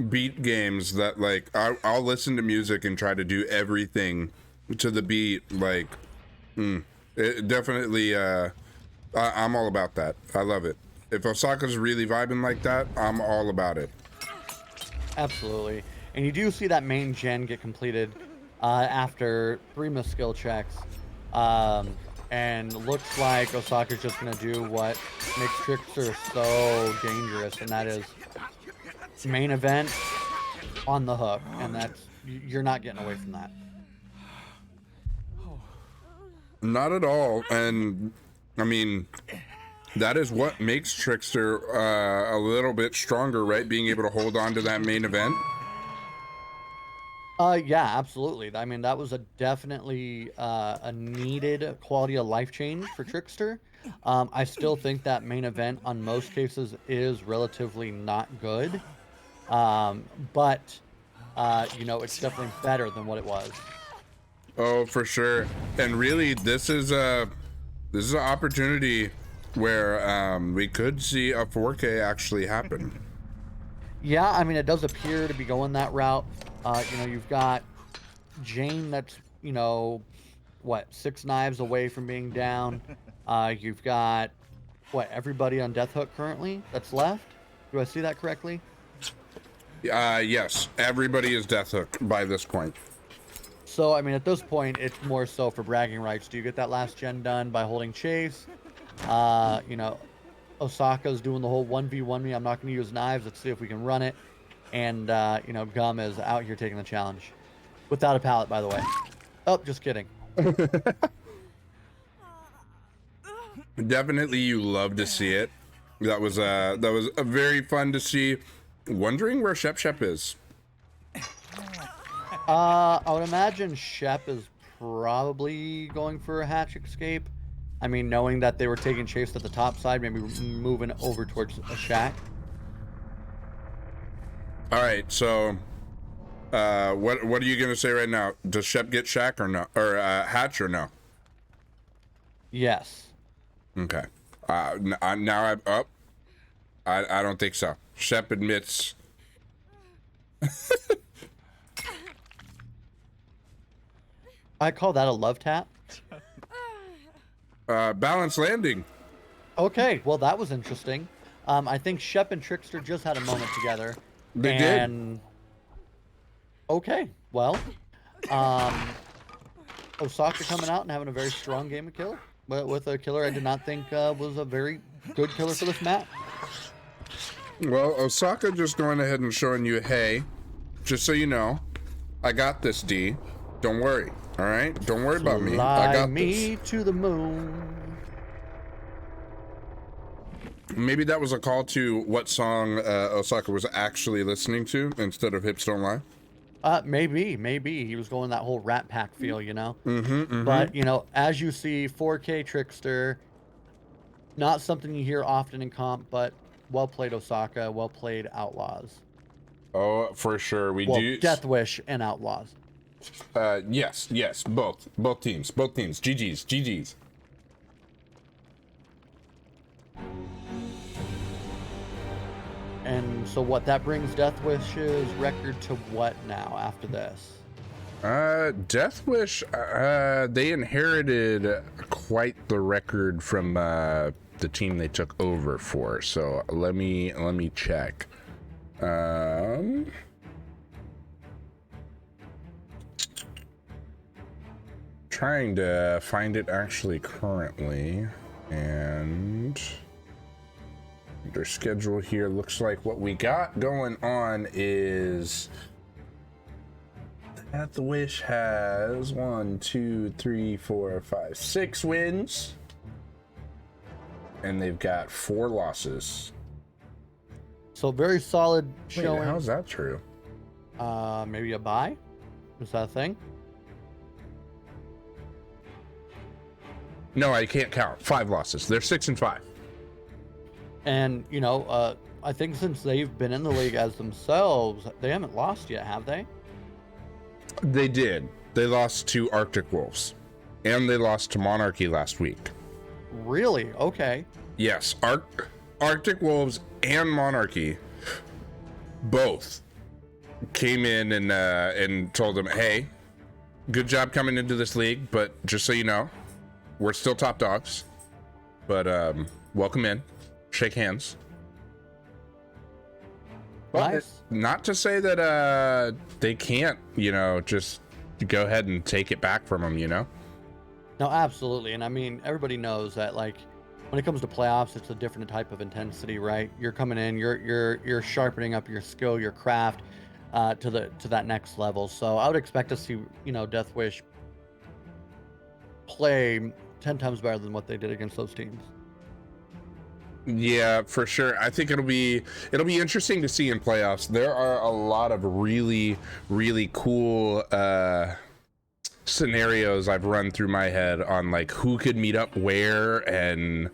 beat games that like I'll listen to music and try to do everything to the beat. Like, it definitely. I'm all about that. I love it. If Osaka's really vibing like that, I'm all about it. Absolutely. And you do see that main gen get completed after 3 missed skill checks. And looks like Osaka's just going to do what makes Trickster so dangerous, and that is main event on the hook. And that's, you're not getting away from that. Not at all. And I mean, that is what makes Trickster a little bit stronger, right? Being able to hold on to that main event. Yeah, absolutely. I mean, that was a definitely a needed quality of life change for Trickster. I still think that main event on most cases is relatively not good. But you know, it's definitely better than what it was. Oh, for sure. And really, this is an opportunity where we could see a 4K actually happen. Yeah, I mean, it does appear to be going that route. You know, you've got Jane that's, you know, what, 6 knives away from being down. You've got, what, everybody on Death Hook currently that's left? Do I see that correctly? Yes, everybody is Death Hook by this point. So, I mean, at this point, it's more so for bragging rights. Do you get that last gen done by holding chase? You know, Osaka's doing the whole 1v1 me. I'm not going to use knives. Let's see if we can run it. And, you know, Gum is out here taking the challenge. Without a pallet, by the way. Oh, just kidding. Definitely, you love to see it. That was a very fun to see. Wondering where Shep is. I would imagine Shep is probably going for a hatch escape. I mean, knowing that they were taking chase at the top side, maybe moving over towards a shack. All right, so what are you gonna say right now? Does Shep get shack or no, or hatch or no? Yes. Okay. Now I'm up. I don't think so. Shep admits. I call that a love tap. Balance landing. Okay, well that was interesting. I think Shep and Trickster just had a moment together. They did. Okay, well, Osaka coming out and having a very strong game of killer, but with a killer I did not think was a very good killer for this map. Well, Osaka just going ahead and showing you, hey, just so you know, I got this, D. Don't worry. All right, don't worry about me. I got me this. To the moon. Maybe that was a call to what song Osaka was actually listening to instead of Hips Don't Lie. Maybe he was going that whole Rat Pack feel, you know. But you know, as you see, 4K Trickster, not something you hear often in comp, but well played Osaka, well played Outlaws. Oh, for sure, we do. Deathwish and Outlaws. Yes, both teams, GGs. And so what, that brings Deathwish's record to what now after this? Deathwish, they inherited quite the record from the team they took over for. So let me check. Trying to find it actually currently, and their schedule here looks like what we got going on is Deathwish has 1, 2, 3, 4, 5, 6 wins, and they've got 4 losses. So very solid showing. Wait, how's that true? Maybe a bye? Is that a thing? No, I can't count. 5 losses. They're 6 and 5. And, you know, I think since they've been in the league as themselves, they haven't lost yet, have they? They did. They lost to Arctic Wolves, and they lost to Monarchy last week. Really? Okay. Yes, Arctic Wolves and Monarchy both came in and told them, hey, good job coming into this league, but just so you know, we're still top dogs. But welcome in, shake hands. Nice. Not to say that they can't, just go ahead and take it back from them, No, absolutely. And I mean, everybody knows that, like, when it comes to playoffs, it's a different type of intensity, right? You're coming in, you're sharpening up your skill, your craft to that next level. So I would expect to see, Deathwish play 10 times better than what they did against those teams. Yeah, for sure. I think it'll be interesting to see in playoffs. There are a lot of really, really cool scenarios I've run through my head on like who could meet up where, and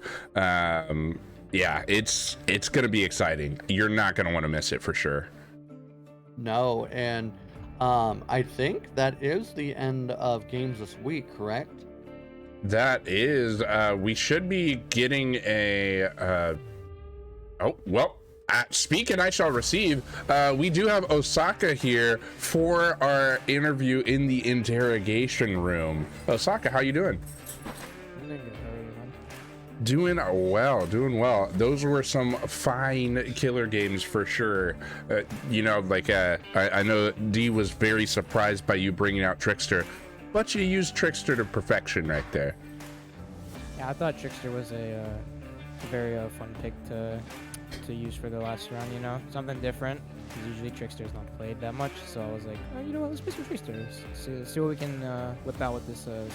yeah, it's gonna be exciting. You're not gonna want to miss it for sure. No, and I think that is the end of games this week, correct? That is, we should be getting a, oh, well, speak and I shall receive. We do have Osaka here for our interview in the interrogation room. Osaka, how you doing? Doing well. Those were some fine killer games for sure. I know D was very surprised by you bringing out Trickster, but you used Trickster to perfection right there. Yeah, I thought Trickster was a very fun pick to use for the last round, something different, because usually Trickster's not played that much, so I was like, oh, you know what, let's play some Trickster, see what we can whip out with this skill.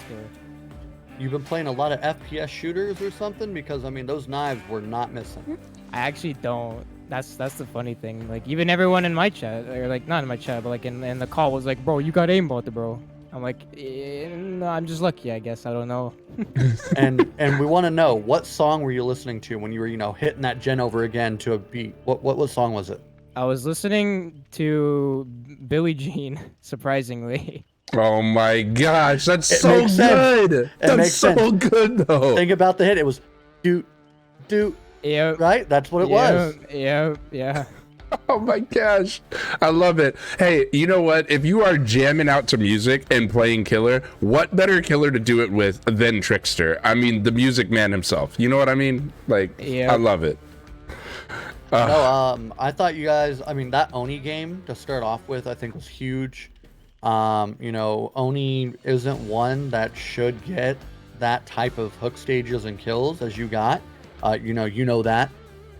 You've been playing a lot of FPS shooters or something? Because, I mean, those knives were not missing. I actually don't. That's the funny thing. Like, even everyone in my chat, or like, not in my chat, but like in the call was like, bro, you got aimbot, bro. I'm like, no, I'm just lucky, I guess. I don't know. and we want to know, what song were you listening to when you were, hitting that gen over again to a beat? What song was it? I was listening to Billie Jean, surprisingly. Oh my gosh, that's so good. That's so good though. Think about the hit. It was doot. Yeah. Right? That's what it was. Yeah. Oh my gosh, I love it. Hey, you know what? If you are jamming out to music and playing killer, what better killer to do it with than Trickster? I mean, the music man himself. You know what I mean? Like, I love it. I thought you guys, I mean, that Oni game to start off with, I think was huge. Oni isn't one that should get that type of hook stages and kills as you got. You know that.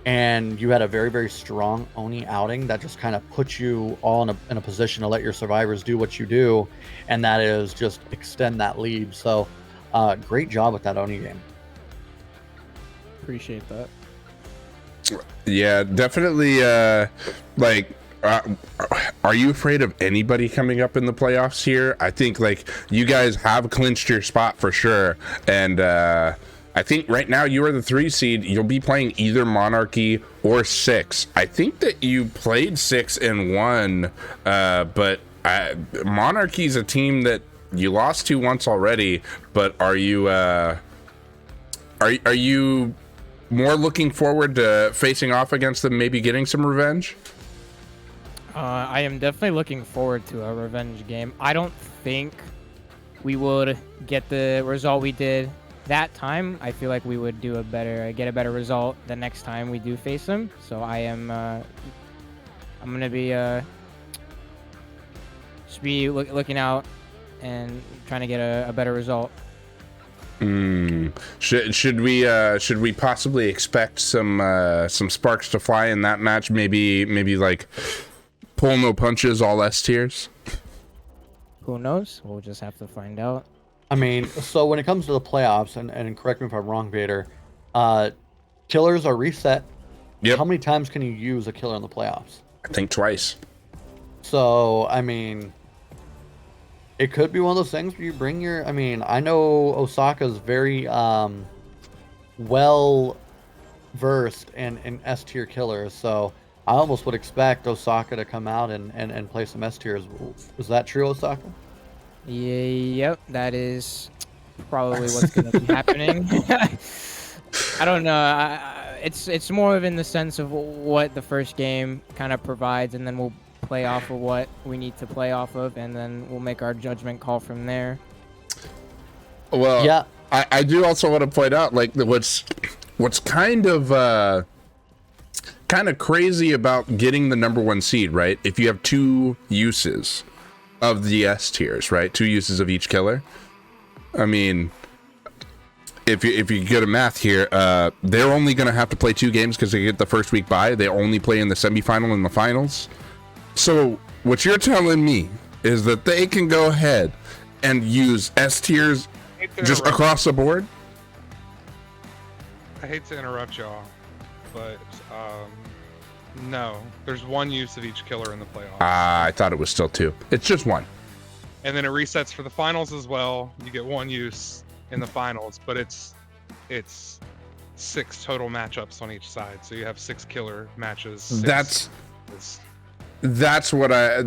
And you had a very, very strong Oni outing that just kind of puts you all in a position to let your survivors do what you do, and that is just extend that lead. So, great job with that Oni game. Appreciate that. Yeah, definitely. Are you afraid of anybody coming up in the playoffs here? I think like you guys have clinched your spot for sure, and I think right now you are the 3 seed. You'll be playing either Monarchy or 6. I think that you played 6 and 1, but Monarchy's a team that you lost to once already. But are you more looking forward to facing off against them, maybe getting some revenge? I am definitely looking forward to a revenge game. I don't think we would get the result we did that time. I feel like we would get a better result the next time we do face them. So I'm gonna be just be looking out and trying to get a better result. Should we possibly expect some sparks to fly in that match? Maybe like pull no punches, all S tiers. Who knows? We'll just have to find out. I mean, so when it comes to the playoffs, and correct me if I'm wrong, Vader, killers are reset. Yep. How many times can you use a killer in the playoffs? I think twice. So, I mean, it could be one of those things where you bring your... I mean, I know Osaka's very well versed in S tier killers, so I almost would expect Osaka to come out and play some S tiers. Is that true, Osaka? Yep, that is probably what's going to be happening. I don't know. It's more of in the sense of what the first game kind of provides, and then we'll play off of what we need to play off of, and then we'll make our judgment call from there. Well, yeah, I do also want to point out, like, what's kind of crazy about getting the #1 seed, right? If you have 2 uses of the S tiers, right? 2 uses of each killer. I mean, if you get a math here, they're only going to have to play 2 games because they get the first week bye. They only play in the semifinal and the finals. So what you're telling me is that they can go ahead and use S tiers just across the board? I hate to interrupt y'all, but no. There's 1 use of each killer in the playoffs. I thought it was still 2. It's just 1. And then it resets for the finals as well. You get 1 use in the finals, but it's 6 total matchups on each side. So you have 6 killer matches. That's what I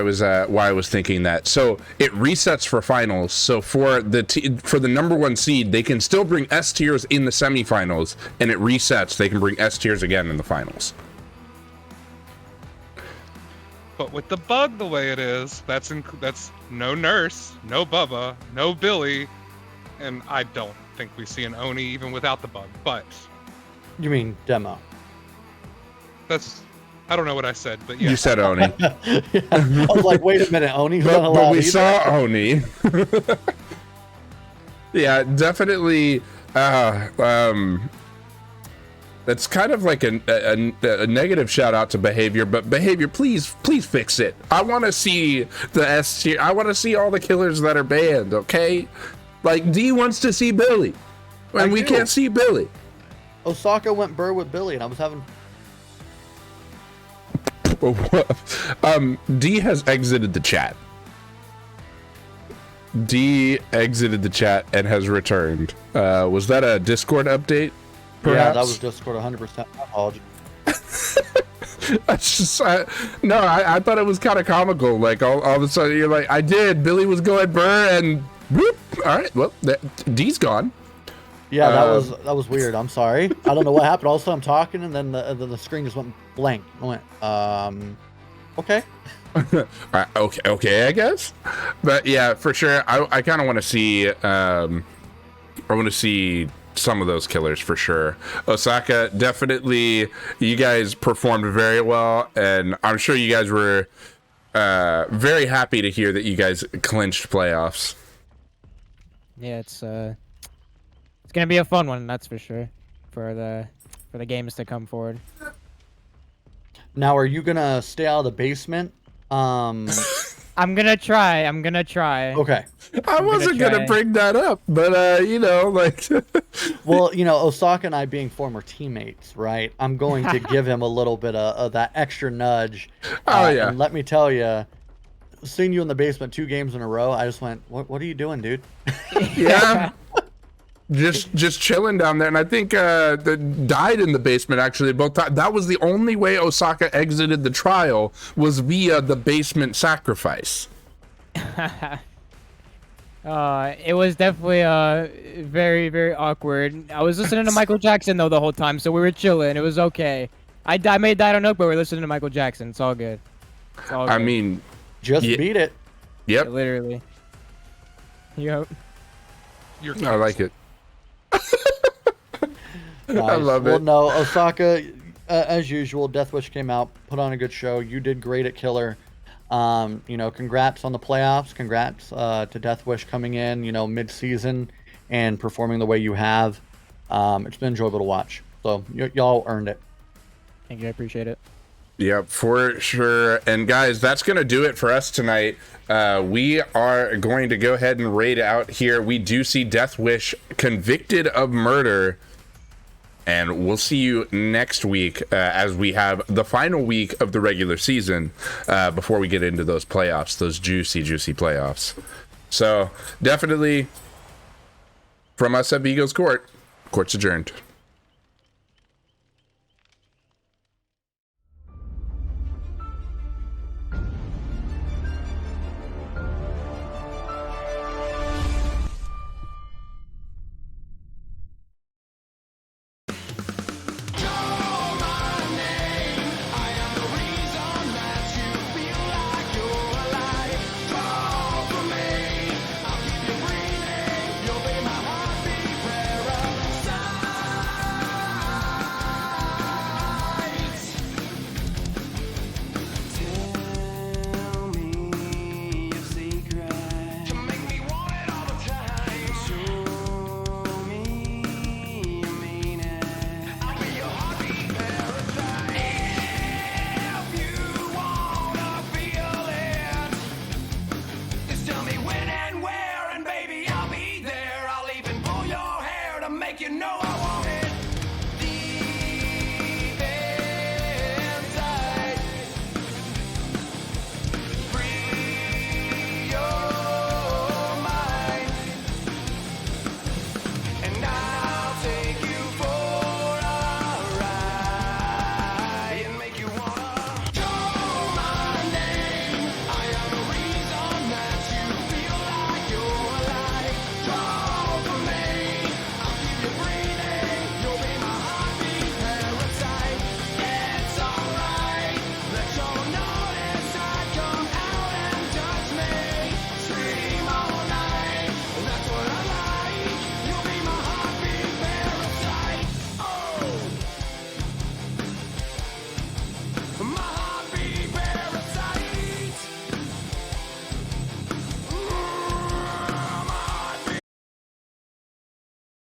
was why I was thinking that. So it resets for finals. So for the #1 seed, they can still bring S tiers in the semifinals, and it resets. They can bring S tiers again in the finals. But with the bug the way it is, that's no Nurse, no Bubba, no Billy, and I don't think we see an Oni even without the bug. But you mean demo? I don't know what I said, but yeah. You said Oni. Yeah. I was like, wait a minute, Oni's not allowed. But we either. saw Oni. Yeah, definitely. That's kind of like a negative shout out to Behavior, but Behavior, please fix it. I want to see the S tier. I want to see all the killers that are banned. Okay, like D wants to see Billy, and we can't see Billy. Osaka went burr with Billy, and I was having. D has exited the chat. D exited the chat and has returned. Was that a Discord update? Perhaps? Yeah, that was Discord 100%. I apologize. I thought it was kind of comical. Like all of a sudden you're like, I did. Billy was going burr and whoop. All right, well, D's gone. Yeah, that was weird. I'm sorry. I don't know what happened. All of a sudden I'm talking, and then the screen just went blank. I went, okay. okay, I guess. But yeah, for sure, I kind of want to see. I want to see some of those killers for sure. Osaka, definitely, you guys performed very well, and I'm sure you guys were very happy to hear that you guys clinched playoffs. Yeah, it's gonna be a fun one, that's for sure, for the games to come forward. Now, are you gonna stay out of the basement? I'm gonna try. Okay. I wasn't gonna bring that up, but like. Well, Osaka and I being former teammates, right? I'm going to give him a little bit of that extra nudge. Oh yeah. And let me tell you, seeing you in the basement 2 games in a row, I just went, "What are you doing, dude?" Yeah. Just chilling down there, and I think died in the basement actually both times. That was the only way Osaka exited the trial, was via the basement sacrifice. It was definitely very, very awkward. I was listening to Michael Jackson though the whole time, so we were chilling. It was okay. I made that on Oak, but we're listening to Michael Jackson. It's all good. I mean, just beat it. Yep. Yeah, literally. Yep. I like it. Nice. I love it. Well, no, Osaka, as usual, Deathwish came out, put on a good show. You did great at Killer. Congrats on the playoffs. Congrats to Deathwish coming in, mid-season and performing the way you have. It's been enjoyable to watch. So y'all earned it. Thank you. I appreciate it. Yep, for sure. And guys, that's going to do it for us tonight. We are going to go ahead and raid out here. We do see Deathwish convicted of murder. And we'll see you next week as we have the final week of the regular season before we get into those playoffs, those juicy, juicy playoffs. So definitely from us at Vigo's Court, court's adjourned.